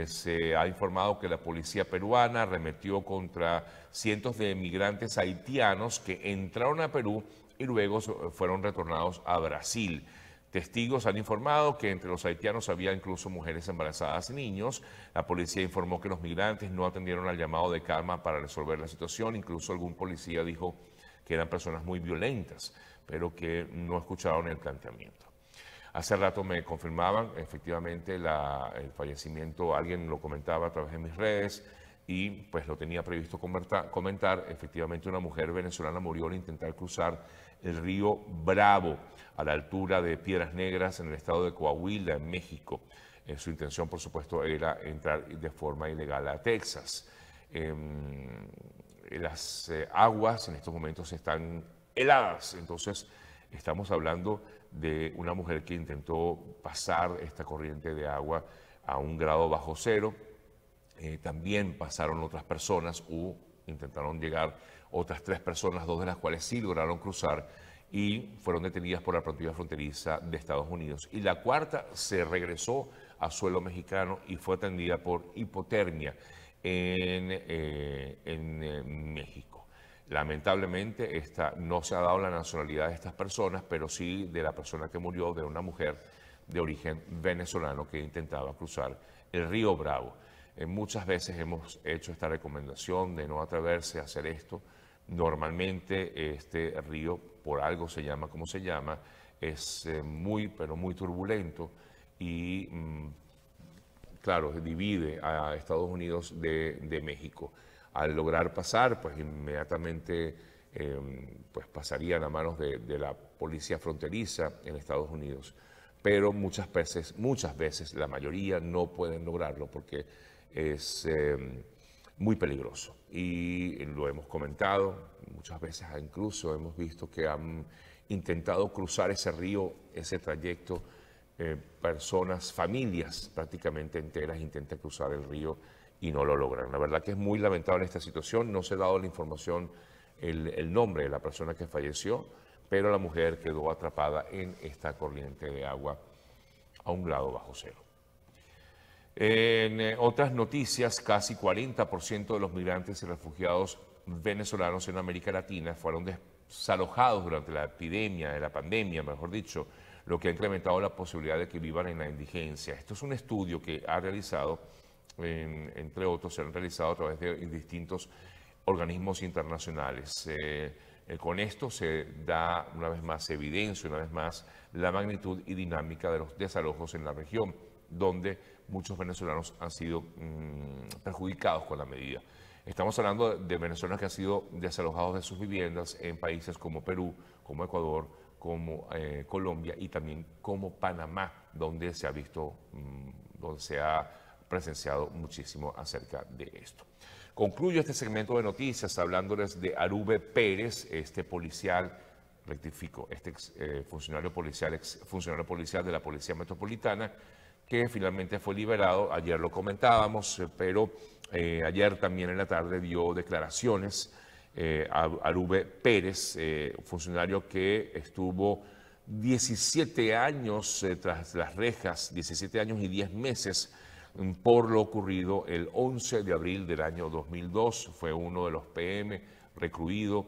se ha informado que la policía peruana arremetió contra cientos de migrantes haitianos que entraron a Perú y luego fueron retornados a Brasil. Testigos han informado que entre los haitianos había incluso mujeres embarazadas y niños. La policía informó que los migrantes no atendieron al llamado de calma para resolver la situación. Incluso algún policía dijo que eran personas muy violentas, pero que no escucharon el planteamiento. Hace rato me confirmaban efectivamente el fallecimiento, alguien lo comentaba a través de mis redes y pues lo tenía previsto comentar. Efectivamente una mujer venezolana murió al intentar cruzar el río Bravo a la altura de Piedras Negras en el estado de Coahuila, en México. Su intención, por supuesto, era entrar de forma ilegal a Texas. Las aguas en estos momentos están heladas, entonces estamos hablando de una mujer que intentó pasar esta corriente de agua a 1 grado bajo cero. También pasaron otras personas intentaron llegar otras 3 personas, 2 de las cuales sí lograron cruzar y fueron detenidas por la patrulla fronteriza de Estados Unidos. Y la 4ª se regresó a suelo mexicano y fue atendida por hipotermia en México. Lamentablemente no se ha dado la nacionalidad de estas personas, pero sí de la persona que murió, de una mujer de origen venezolano que intentaba cruzar el río Bravo. Muchas veces hemos hecho esta recomendación de no atreverse a hacer esto. Normalmente este río, por algo se llama como se llama, es pero muy turbulento y claro, divide a Estados Unidos de México. Al lograr pasar, pues inmediatamente pues pasarían a manos de la policía fronteriza en Estados Unidos. Pero muchas veces, la mayoría no pueden lograrlo porque es muy peligroso. Y lo hemos comentado, muchas veces incluso hemos visto que han intentado cruzar ese río, ese trayecto, personas, familias prácticamente enteras intentan cruzar el río y no lo logran. La verdad que es muy lamentable esta situación. No se ha dado la información, el nombre de la persona que falleció, pero la mujer quedó atrapada en esta corriente de agua a 1 grado bajo cero. En otras noticias, casi 40% de los migrantes y refugiados venezolanos en América Latina fueron desalojados durante la pandemia, mejor dicho, lo que ha incrementado la posibilidad de que vivan en la indigencia. Esto es un estudio que ha realizado, entre otros, se han realizado a través de distintos organismos internacionales. Con esto se da una vez más evidencia, una vez más, la magnitud y dinámica de los desalojos en la región, donde muchos venezolanos han sido perjudicados con la medida. Estamos hablando de venezolanos que han sido desalojados de sus viviendas en países como Perú, como Ecuador, como Colombia y también como Panamá, donde se ha visto, donde se ha presenciado muchísimo acerca de esto. Concluyo este segmento de noticias hablándoles de Arube Pérez, este policial, rectifico, funcionario policial de la Policía Metropolitana, que finalmente fue liberado. Ayer lo comentábamos, pero ayer también en la tarde dio declaraciones Arube Pérez, funcionario que estuvo 17 años tras las rejas, 17 años y 10 meses por lo ocurrido el 11 de abril del año 2002. Fue uno de los PM recluido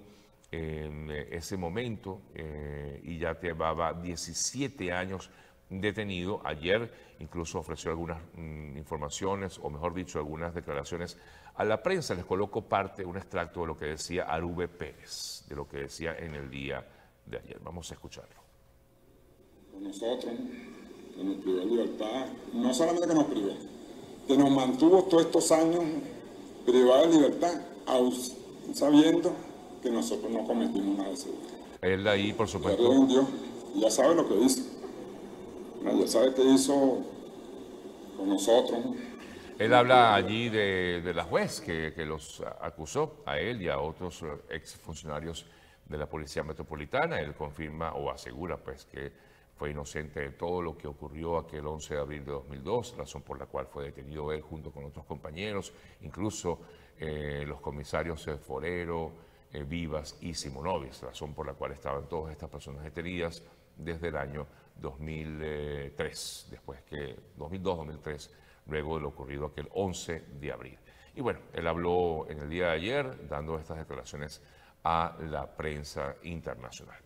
en ese momento y ya llevaba 17 años detenido. Ayer incluso ofreció algunas informaciones, o mejor dicho, algunas declaraciones a la prensa. Les coloco un extracto de lo que decía Arube Pérez, de lo que decía en el día de ayer. Vamos a escucharlo. Nosotros, que nos privó de libertad, no solamente que nos privó, que nos mantuvo todos estos años privados de libertad, sabiendo que nosotros no cometimos nada de eso. Él ahí, por supuesto. Un Dios, ya sabe lo que hizo. Ya sabe qué hizo con nosotros. Él habla allí de la juez que los acusó a él y a otros exfuncionarios de la Policía Metropolitana. Él confirma o asegura pues que fue inocente de todo lo que ocurrió aquel 11 de abril de 2002, razón por la cual fue detenido él junto con otros compañeros, incluso los comisarios Forero, Vivas y Simonovic, razón por la cual estaban todas estas personas detenidas desde el año 2003, 2002-2003, luego de lo ocurrido aquel 11 de abril. Y bueno, él habló en el día de ayer dando estas declaraciones a la prensa internacional.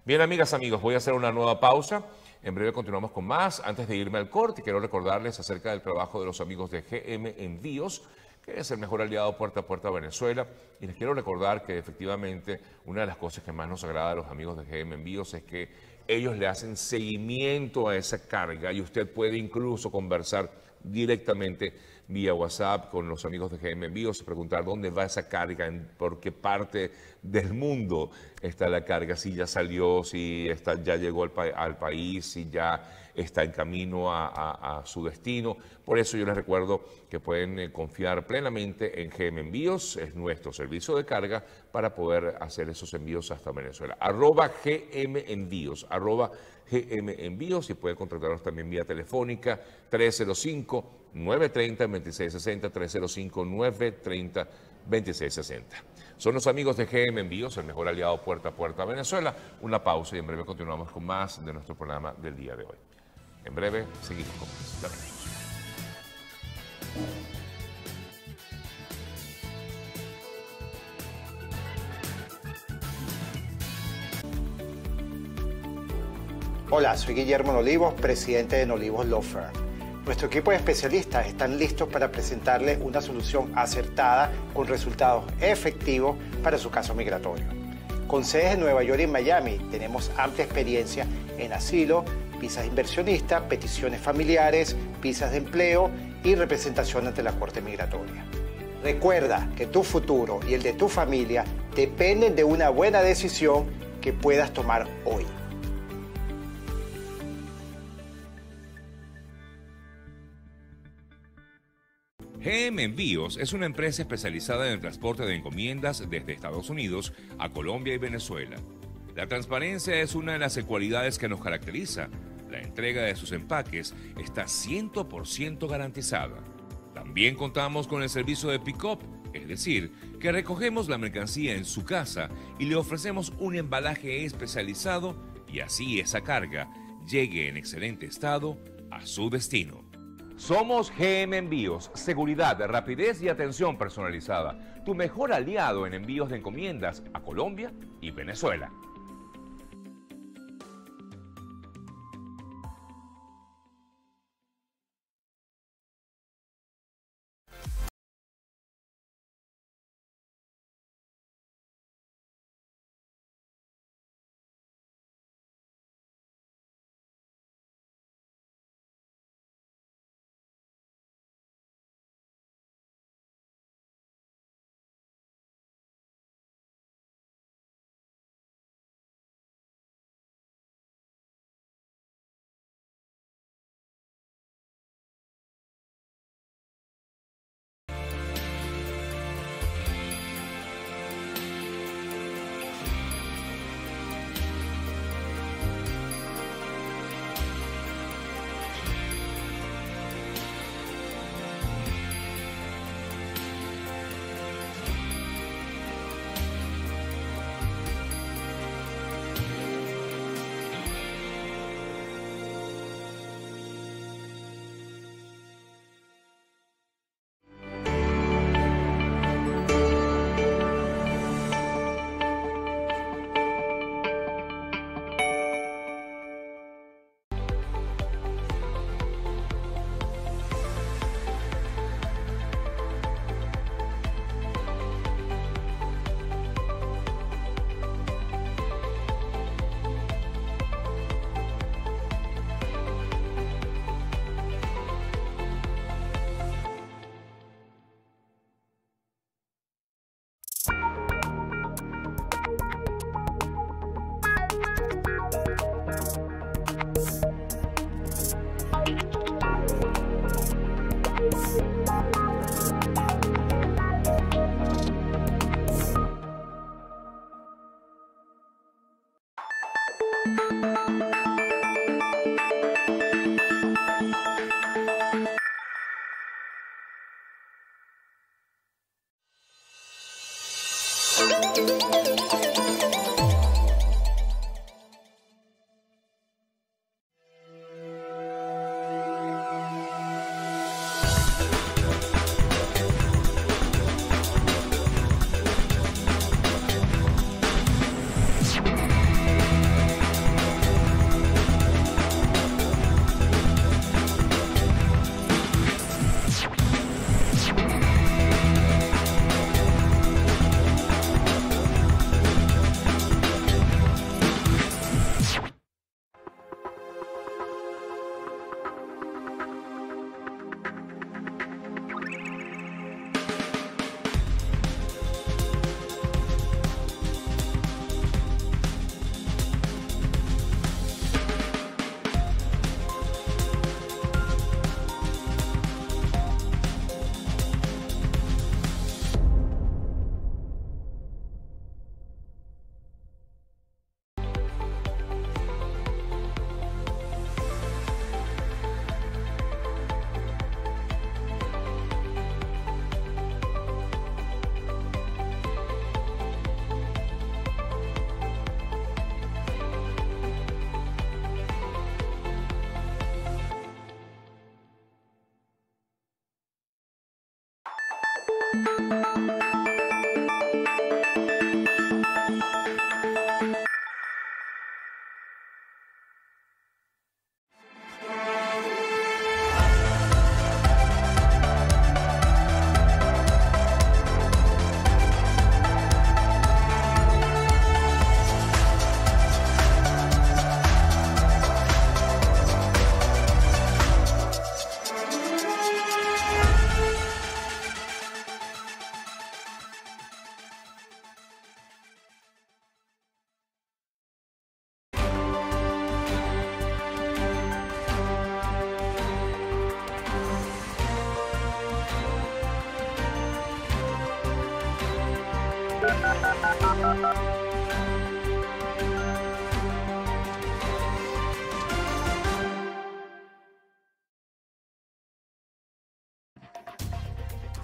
Bien, amigas, amigos, voy a hacer una nueva pausa. En breve continuamos con más. Antes de irme al corte, quiero recordarles acerca del trabajo de los amigos de GM Envíos, que es el mejor aliado puerta a puerta a Venezuela. Y les quiero recordar que efectivamente una de las cosas que más nos agrada a los amigos de GM Envíos es que ellos le hacen seguimiento a esa carga y usted puede incluso conversar directamente vía WhatsApp con los amigos de GM Envíos, preguntar dónde va esa carga, por qué parte del mundo está la carga, si ya salió, si ya llegó al país, si ya está en camino a su destino. Por eso yo les recuerdo que pueden confiar plenamente en GM Envíos, es nuestro servicio de carga para poder hacer esos envíos hasta Venezuela. @GM Envíos, @GM Envíos, y pueden contactarnos también vía telefónica 305-930-2660, 305-930-2660. Son los amigos de GM Envíos, el mejor aliado puerta a puerta a Venezuela. Una pausa y en breve continuamos con más de nuestro programa del día de hoy. En breve seguimos con más. Ya venimos. Hola, soy Guillermo Nolivos, presidente de Nolivos Law Firm. Nuestro equipo de especialistas están listos para presentarle una solución acertada con resultados efectivos para su caso migratorio. Con sedes en Nueva York y Miami, tenemos amplia experiencia en asilo, visas de inversionista, peticiones familiares, visas de empleo y representación ante la Corte Migratoria. Recuerda que tu futuro y el de tu familia dependen de una buena decisión que puedas tomar hoy. GM Envíos es una empresa especializada en el transporte de encomiendas desde Estados Unidos a Colombia y Venezuela. La transparencia es una de las cualidades que nos caracteriza. La entrega de sus empaques está 100% garantizada. También contamos con el servicio de pick-up, es decir, que recogemos la mercancía en su casa y le ofrecemos un embalaje especializado y así esa carga llegue en excelente estado a su destino. Somos GM Envíos, seguridad, rapidez y atención personalizada. Tu mejor aliado en envíos de encomiendas a Colombia y Venezuela.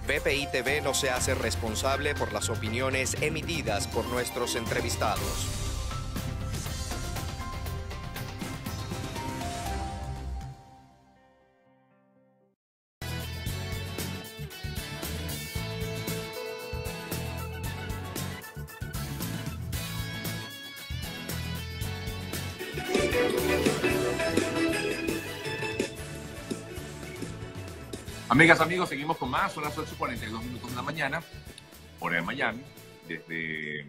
BPI TV no se hace responsable por las opiniones emitidas por nuestros entrevistados. Amigas, amigos, seguimos con más. Son las 8:42 de la mañana, hora de Miami. Desde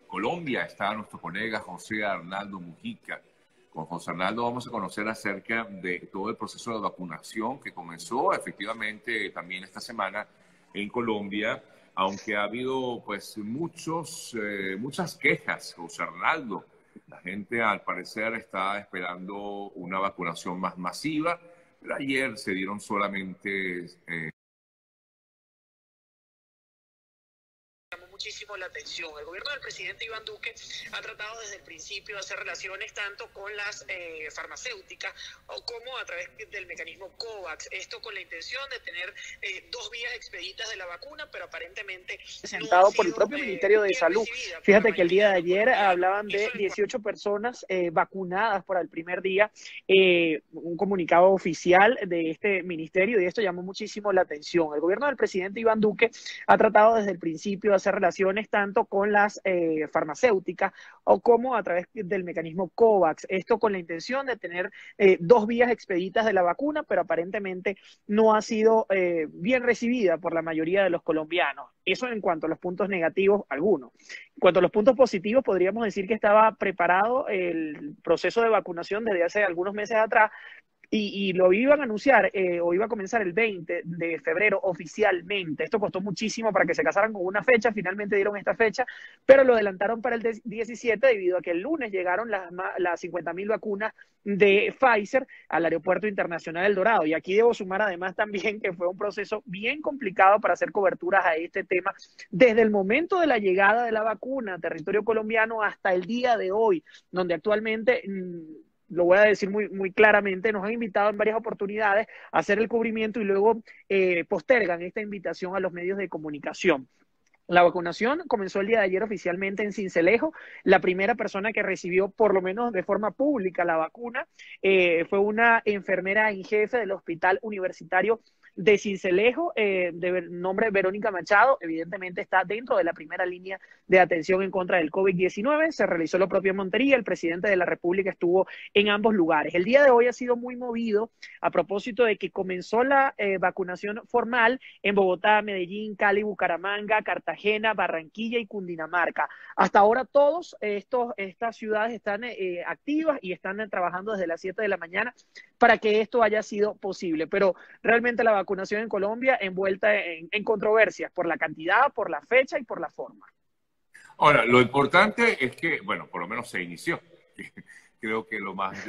Colombia está nuestro colega José Arnaldo Mujica. Con José Arnaldo vamos a conocer acerca de todo el proceso de vacunación que comenzó efectivamente también esta semana en Colombia, aunque ha habido pues muchas quejas, José Arnaldo. La gente al parecer está esperando una vacunación más masiva. Pero ayer se dieron solamente... Llamó muchísimo la atención. El gobierno del presidente Iván Duque ha tratado desde el principio de hacer relaciones tanto con las farmacéuticas o como a través del mecanismo COVAX. Esto con la intención de tener 2 vías expeditas de la vacuna, pero aparentemente... Presentado por el propio Ministerio de Salud. Fíjate que el día de ayer hablaban de 18 personas vacunadas por el primer día, un comunicado oficial de este ministerio, y esto llamó muchísimo la atención. El gobierno del presidente Iván Duque ha tratado desde el principio de hacer relaciones tanto con las farmacéuticas o como a través del mecanismo COVAX. Esto con la intención de tener 2 vías expeditas de la vacuna, pero aparentemente no ha sido bien recibida por la mayoría de los colombianos. Eso en cuanto a los puntos negativos, algunos. En cuanto a los puntos positivos, podríamos decir que estaba preparado el proceso de vacunación desde hace algunos meses atrás, y lo iban a anunciar o iba a comenzar el 20 de febrero oficialmente. Esto costó muchísimo para que se casaran con una fecha, finalmente dieron esta fecha, pero lo adelantaron para el 17 debido a que el lunes llegaron las 50.000 vacunas de Pfizer al Aeropuerto Internacional El Dorado. Y aquí debo sumar además también que fue un proceso bien complicado para hacer coberturas a este tema desde el momento de la llegada de la vacuna a territorio colombiano hasta el día de hoy, donde actualmente... lo voy a decir muy claramente, nos han invitado en varias oportunidades a hacer el cubrimiento y luego postergan esta invitación a los medios de comunicación. La vacunación comenzó el día de ayer oficialmente en Sincelejo. La primera persona que recibió, por lo menos de forma pública, la vacuna fue una enfermera en jefe del Hospital Universitario de Sincelejo, de nombre Verónica Machado. Evidentemente está dentro de la primera línea de atención en contra del COVID-19. Se realizó lo propio en Montería. El presidente de la República estuvo en ambos lugares. El día de hoy ha sido muy movido a propósito de que comenzó la vacunación formal en Bogotá, Medellín, Cali, Bucaramanga, Cartagena, Barranquilla y Cundinamarca. Hasta ahora todas estas ciudades están activas y están trabajando desde las 7 de la mañana para que esto haya sido posible. Pero realmente la vacunación en Colombia envuelta en controversias por la cantidad, por la fecha y por la forma. Ahora, lo importante es que, bueno, por lo menos se inició. Creo que lo más...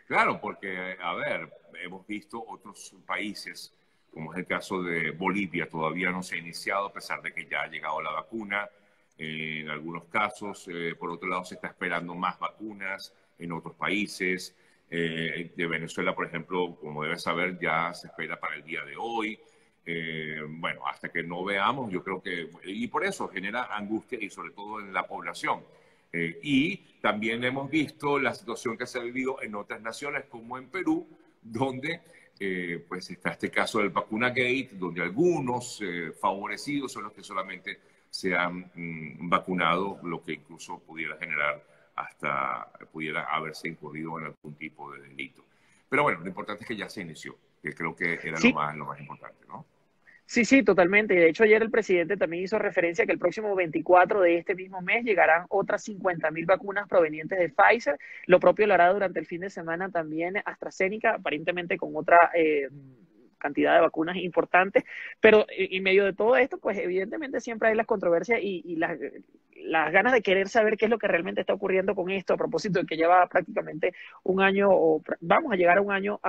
Claro, porque, a ver, hemos visto otros países, como es el caso de Bolivia, todavía no se ha iniciado a pesar de que ya ha llegado la vacuna. En algunos casos, por otro lado, se está esperando más vacunas en otros países. De Venezuela, por ejemplo, como debes saber, ya se espera para el día de hoy. Bueno, hasta que no veamos, yo creo que... Y por eso genera angustia y sobre todo en la población. Y también hemos visto la situación que se ha vivido en otras naciones, como en Perú, donde pues está este caso del Vacuna Gate, donde algunos favorecidos son los que solamente se han vacunado, lo que incluso pudiera generar hasta pudiera haberse incurrido en algún tipo de delito. Pero bueno, lo importante es que ya se inició, que creo que era Sí. lo más importante, ¿no? Sí, sí, totalmente. De hecho, ayer el presidente también hizo referencia a que el próximo 24 de este mismo mes llegarán otras 50.000 vacunas provenientes de Pfizer. Lo propio lo hará durante el fin de semana también AstraZeneca, aparentemente con otra cantidad de vacunas importantes. Pero en medio de todo esto, pues evidentemente siempre hay las controversias y las ganas de querer saber qué es lo que realmente está ocurriendo con esto, a propósito de que lleva prácticamente un año, o vamos a llegar a un año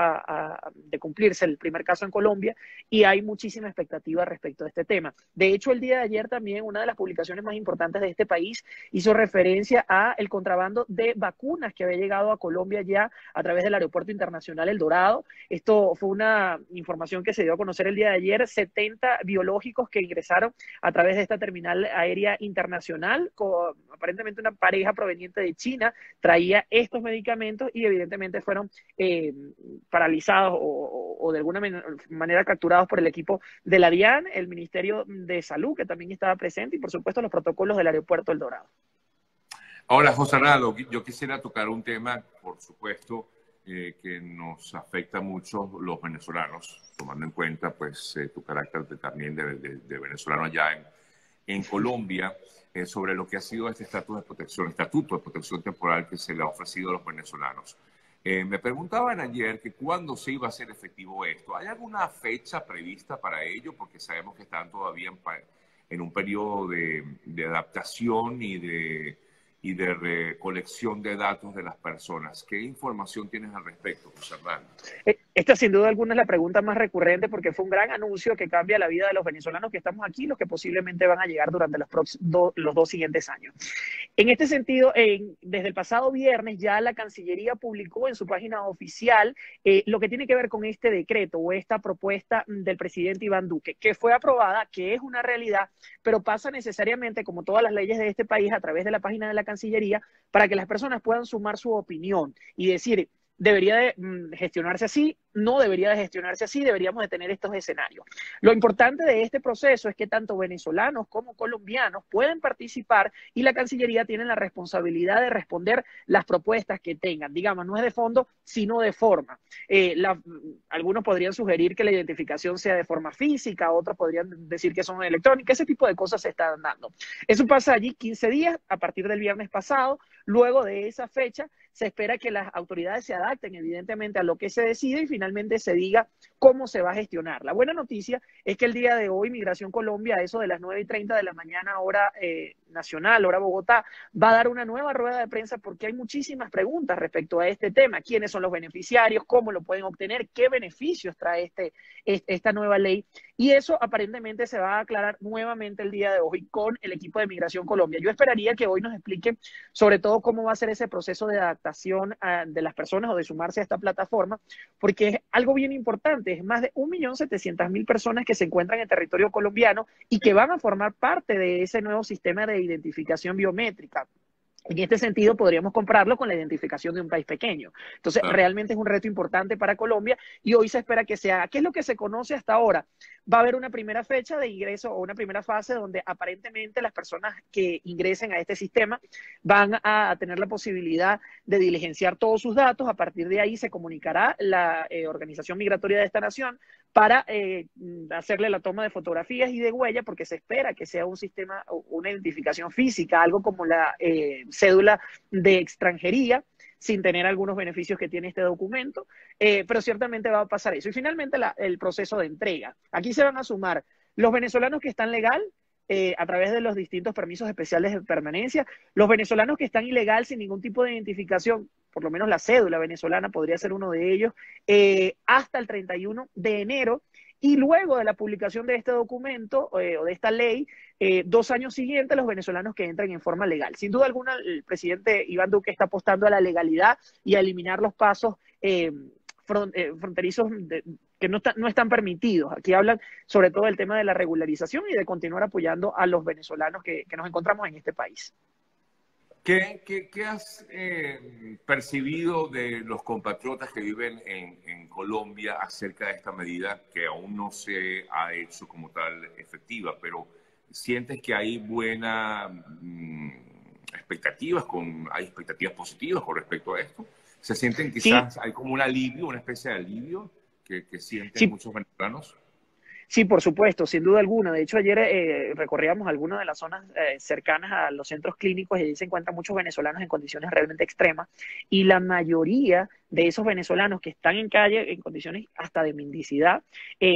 de cumplirse el primer caso en Colombia, y hay muchísima expectativa respecto a este tema. De hecho, el día de ayer también una de las publicaciones más importantes de este país hizo referencia a el contrabando de vacunas que había llegado a Colombia ya a través del Aeropuerto Internacional El Dorado. Esto fue una información que se dio a conocer el día de ayer, 70 biológicos que ingresaron a través de esta terminal aérea internacional. Aparentemente una pareja proveniente de China traía estos medicamentos y evidentemente fueron paralizados o de alguna manera capturados por el equipo de la DIAN, el Ministerio de Salud, que también estaba presente, y por supuesto los protocolos del Aeropuerto El Dorado. Ahora, José Arnaldo, yo quisiera tocar un tema, por supuesto, que nos afecta mucho los venezolanos, tomando en cuenta pues tu carácter también de venezolano allá en Colombia, sobre lo que ha sido este estatuto de protección temporal que se le ha ofrecido a los venezolanos. Me preguntaban ayer que cuándo se iba a hacer efectivo esto. ¿Hay alguna fecha prevista para ello? Porque sabemos que están todavía en un periodo de adaptación y de recolección de datos de las personas. ¿Qué información tienes al respecto, José Arnaldo? Esta sin duda alguna es la pregunta más recurrente porque fue un gran anuncio que cambia la vida de los venezolanos que estamos aquí, los que posiblemente van a llegar durante los dos siguientes años. En este sentido, desde el pasado viernes ya la Cancillería publicó en su página oficial lo que tiene que ver con este decreto o esta propuesta del presidente Iván Duque, que fue aprobada, que es una realidad, pero pasa necesariamente, como todas las leyes de este país, a través de la página de la Cancillería para que las personas puedan sumar su opinión y decir, debería de gestionarse así, no debería de gestionarse así, deberíamos de tener estos escenarios. Lo importante de este proceso es que tanto venezolanos como colombianos pueden participar y la Cancillería tiene la responsabilidad de responder las propuestas que tengan. Digamos, no es de fondo, sino de forma. Algunos podrían sugerir que la identificación sea de forma física, otros podrían decir que son electrónicas, ese tipo de cosas se están dando. Eso pasa allí 15 días, a partir del viernes pasado. Luego de esa fecha, se espera que las autoridades se adapten evidentemente a lo que se decide y finalmente se diga cómo se va a gestionar. La buena noticia es que el día de hoy Migración Colombia, a eso de las 9:30 de la mañana, hora nacional, hora Bogotá, va a dar una nueva rueda de prensa porque hay muchísimas preguntas respecto a este tema. ¿Quiénes son los beneficiarios? ¿Cómo lo pueden obtener? ¿Qué beneficios trae esta nueva ley Y eso aparentemente se va a aclarar nuevamente el día de hoy con el equipo de Migración Colombia. Yo esperaría que hoy nos expliquen sobre todo cómo va a ser ese proceso de adaptación de las personas o de sumarse a esta plataforma, porque es algo bien importante. Es más de 1.700.000 personas que se encuentran en territorio colombiano y que van a formar parte de ese nuevo sistema de identificación biométrica. En este sentido, podríamos compararlo con la identificación de un país pequeño. Entonces, realmente es un reto importante para Colombia y hoy se espera que se haga. ¿Qué es lo que se conoce hasta ahora? Va a haber una primera fecha de ingreso o una primera fase donde aparentemente las personas que ingresen a este sistema van a tener la posibilidad de diligenciar todos sus datos. A partir de ahí se comunicará la Organización Migratoria de esta nación para hacerle la toma de fotografías y de huella, porque se espera que sea un sistema, una identificación física, algo como la cédula de extranjería, sin tener algunos beneficios que tiene este documento, pero ciertamente va a pasar eso. Y finalmente el proceso de entrega. Aquí se van a sumar los venezolanos que están legal, a través de los distintos permisos especiales de permanencia, los venezolanos que están ilegal sin ningún tipo de identificación, por lo menos la cédula venezolana podría ser uno de ellos, hasta el 31 de enero, y luego de la publicación de este documento o de esta ley, 2 años siguientes, los venezolanos que entren en forma legal. Sin duda alguna, el presidente Iván Duque está apostando a la legalidad y a eliminar los pasos fronterizos que no están permitidos. Aquí hablan sobre todo del tema de la regularización y de continuar apoyando a los venezolanos que nos encontramos en este país. ¿Qué has percibido de los compatriotas que viven en Colombia acerca de esta medida que aún no se ha hecho como tal efectiva, pero sientes que hay buenas expectativas, hay expectativas positivas con respecto a esto? ¿Se sienten quizás, hay como un alivio, una especie de alivio que sienten muchos venezolanos? Sí, por supuesto, sin duda alguna. De hecho, ayer recorríamos algunas de las zonas cercanas a los centros clínicos y allí se encuentran muchos venezolanos en condiciones realmente extremas, y la mayoría de esos venezolanos que están en calle en condiciones hasta de mendicidad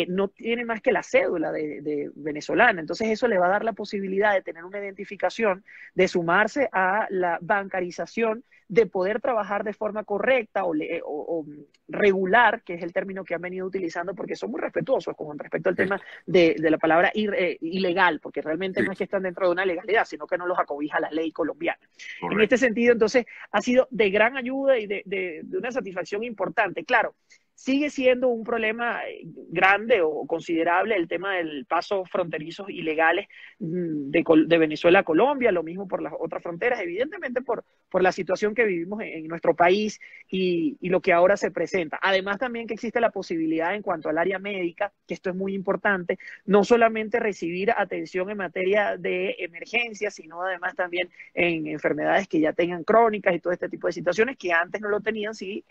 no tienen más que la cédula de venezolana. Entonces eso le va a dar la posibilidad de tener una identificación, de sumarse a la bancarización, de poder trabajar de forma correcta o regular, que es el término que han venido utilizando, porque son muy respetuosos con respecto al tema de la palabra ilegal, porque realmente no es que están dentro de una legalidad, sino que no los acobija la ley colombiana. Correcto. En este sentido, entonces, ha sido de gran ayuda y de una satisfacción importante. Claro, sigue siendo un problema grande o considerable el tema del paso fronterizos ilegales de Venezuela a Colombia, lo mismo por las otras fronteras, evidentemente por la situación que vivimos en nuestro país y lo que ahora se presenta. Además también que existe la posibilidad en cuanto al área médica, que esto es muy importante, no solamente recibir atención en materia de emergencia, sino además también en enfermedades que ya tengan crónicas y todo este tipo de situaciones que antes no lo tenían si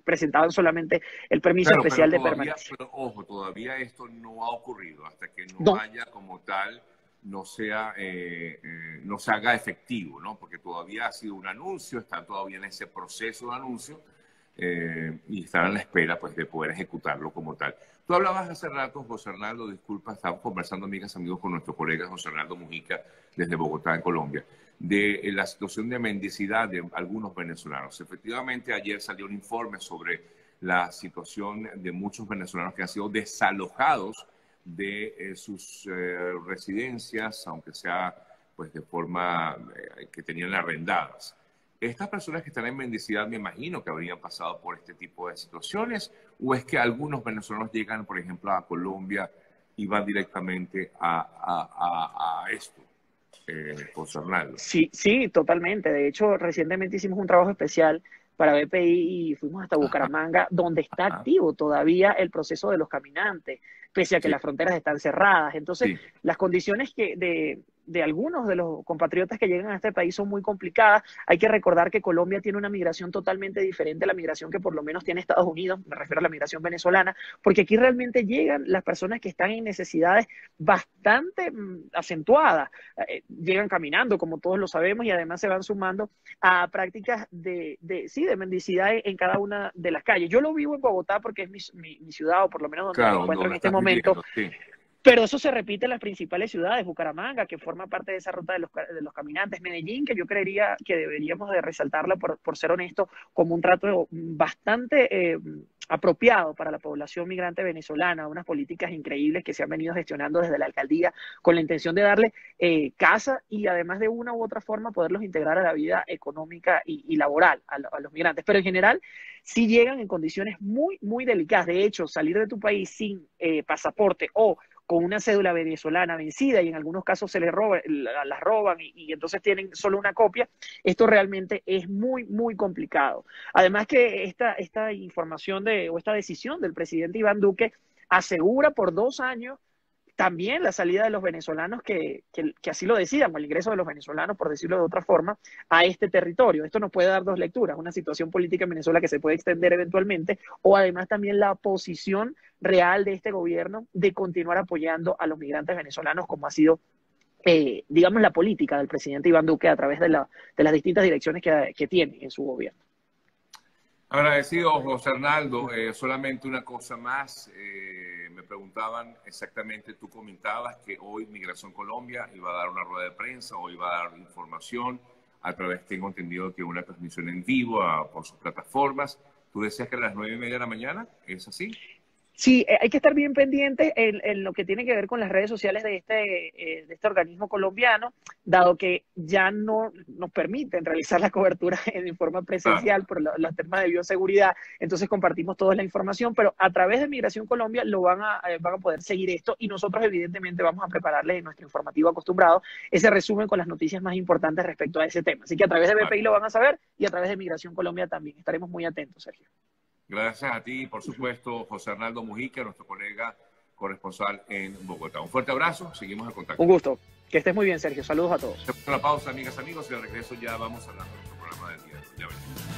presentaban solamente el permiso especial de permanencia. Pero ojo, todavía esto no ha ocurrido hasta que no haya como tal, no se haga efectivo, ¿no? Porque todavía ha sido un anuncio, están todavía en ese proceso de anuncio y están a la espera pues, de poder ejecutarlo como tal. Tú hablabas hace rato, José Arnaldo, disculpa, estábamos conversando, amigas, amigos, con nuestro colega José Arnaldo Mujica desde Bogotá, en Colombia, de la situación de mendicidad de algunos venezolanos. Efectivamente, ayer salió un informe sobre la situación de muchos venezolanos que han sido desalojados de sus residencias, aunque sea pues, de forma que tenían arrendadas. Estas personas que están en mendicidad, me imagino que habrían pasado por este tipo de situaciones, o es que algunos venezolanos llegan, por ejemplo, a Colombia y van directamente a esto. José Arnaldo. Sí, totalmente. De hecho, recientemente hicimos un trabajo especial para BPI y fuimos hasta Bucaramanga, donde está activo todavía el proceso de los caminantes, pese a que las fronteras están cerradas. Entonces, las condiciones de algunos de los compatriotas que llegan a este país son muy complicadas. Hay que recordar que Colombia tiene una migración totalmente diferente a la migración que por lo menos tiene Estados Unidos, me refiero a la migración venezolana, porque aquí realmente llegan las personas que están en necesidades bastante acentuadas. Llegan caminando, como todos lo sabemos, y además se van sumando a prácticas de mendicidad en cada una de las calles. Yo lo vivo en Bogotá porque es mi ciudad, o por lo menos donde me encuentro en este momento. Pero eso se repite en las principales ciudades, Bucaramanga, que forma parte de esa ruta de los caminantes, Medellín, que yo creería que deberíamos de resaltarla, por ser honesto, como un trato bastante apropiado para la población migrante venezolana, unas políticas increíbles que se han venido gestionando desde la alcaldía con la intención de darle casa y además de una u otra forma poderlos integrar a la vida económica y laboral a los migrantes. Pero en general sí llegan en condiciones muy, muy delicadas. De hecho, salir de tu país sin pasaporte o con una cédula venezolana vencida y en algunos casos se les roba, las roban y entonces tienen solo una copia, esto realmente es muy, muy complicado. Además que esta información o esta decisión del presidente Iván Duque asegura por 2 años también la salida de los venezolanos que así lo decidan, o el ingreso de los venezolanos, por decirlo de otra forma, a este territorio. Esto nos puede dar 2 lecturas, una situación política en Venezuela que se puede extender eventualmente, o además también la posición real de este gobierno de continuar apoyando a los migrantes venezolanos, como ha sido, digamos, la política del presidente Iván Duque a través de las distintas direcciones que tiene en su gobierno. Agradecido, José Arnaldo. Solamente una cosa más. Me preguntaban exactamente, tú comentabas que hoy Migración Colombia iba a dar una rueda de prensa o iba a dar información a través, tengo entendido, que una transmisión en vivo por sus plataformas. Tú decías que a las 9:30 de la mañana, ¿es así? Sí, hay que estar bien pendientes en lo que tiene que ver con las redes sociales de este organismo colombiano, dado que ya no nos permiten realizar la cobertura en forma presencial por los temas de bioseguridad. Entonces compartimos toda la información, pero a través de Migración Colombia van a poder seguir esto y nosotros evidentemente vamos a prepararles en nuestro informativo acostumbrado ese resumen con las noticias más importantes respecto a ese tema. Así que a través de BPI lo van a saber y a través de Migración Colombia también. Estaremos muy atentos, Sergio. Gracias a ti, por supuesto, José Arnaldo Mujica, nuestro colega corresponsal en Bogotá. Un fuerte abrazo, seguimos en contacto. Un gusto. Que estés muy bien, Sergio. Saludos a todos. Una pausa, amigas, amigos, y al regreso ya vamos a hablar de nuestro programa del día de hoy. Ya veremos.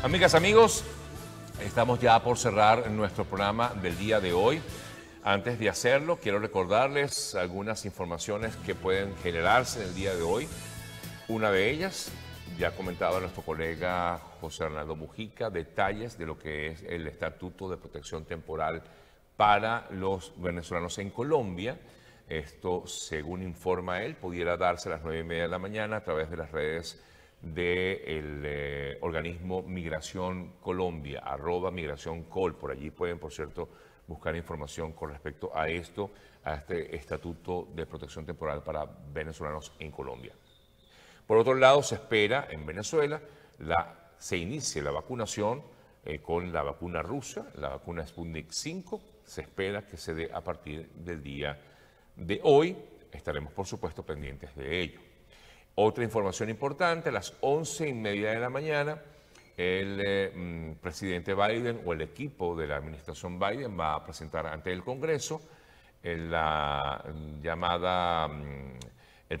Amigas, amigos, estamos ya por cerrar nuestro programa del día de hoy. Antes de hacerlo, quiero recordarles algunas informaciones que pueden generarse en el día de hoy. Una de ellas, ya comentaba nuestro colega José Arnaldo Mujica, detalles de lo que es el Estatuto de Protección Temporal para los venezolanos en Colombia. Esto, según informa él, pudiera darse a las 9:30 de la mañana a través de las redes del organismo Migración Colombia, @migracioncol. Por allí pueden, por cierto, buscar información con respecto a este Estatuto de Protección Temporal para venezolanos en Colombia. Por otro lado, se espera en Venezuela se inicie la vacunación con la vacuna rusa, la vacuna Sputnik 5. Se espera que se dé a partir del día de hoy. Estaremos, por supuesto, pendientes de ello. Otra información importante, a las 11:30 de la mañana, el presidente Biden o el equipo de la administración Biden va a presentar ante el Congreso el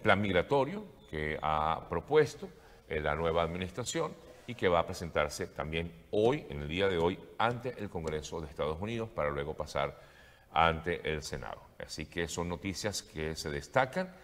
plan migratorio que ha propuesto la nueva administración y que va a presentarse también hoy, en el día de hoy, ante el Congreso de Estados Unidos para luego pasar ante el Senado. Así que son noticias que se destacan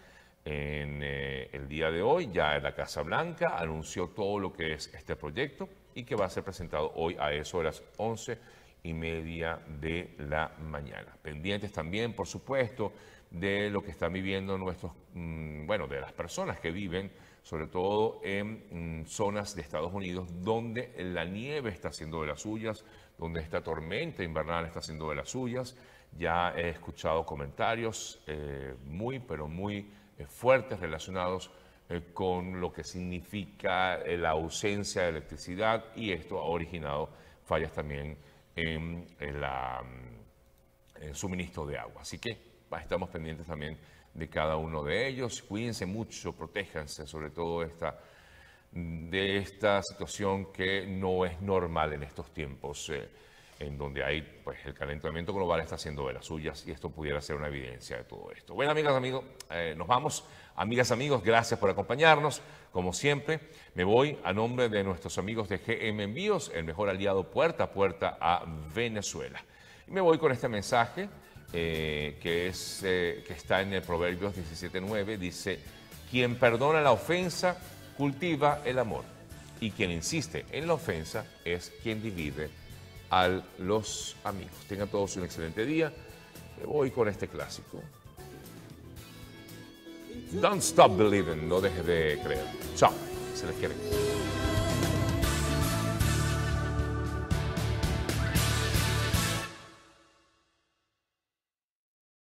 en el día de hoy. Ya la Casa Blanca anunció todo lo que es este proyecto y que va a ser presentado hoy a eso de las 11:30 de la mañana. Pendientes también, por supuesto, de lo que están viviendo de las personas que viven, sobre todo en zonas de Estados Unidos, donde la nieve está haciendo de las suyas, donde esta tormenta invernal está haciendo de las suyas. Ya he escuchado comentarios muy fuertes relacionados con lo que significa la ausencia de electricidad, y esto ha originado fallas también en el suministro de agua. Así que estamos pendientes también de cada uno de ellos. Cuídense mucho, protéjanse, sobre todo de esta situación que no es normal en estos tiempos, en donde el calentamiento global está haciendo de las suyas, y esto pudiera ser una evidencia de todo esto. Bueno, amigas, amigos, nos vamos. Amigas, amigos, gracias por acompañarnos. Como siempre, me voy a nombre de nuestros amigos de GM Envíos, el mejor aliado puerta a puerta a Venezuela. Y me voy con este mensaje que está en el Proverbios 17:9. Dice: quien perdona la ofensa cultiva el amor, y quien insiste en la ofensa es quien divide a los amigos. Tengan todos un excelente día. Me voy con este clásico. Don't stop believing, no dejes de creer. Chao, se les quiere.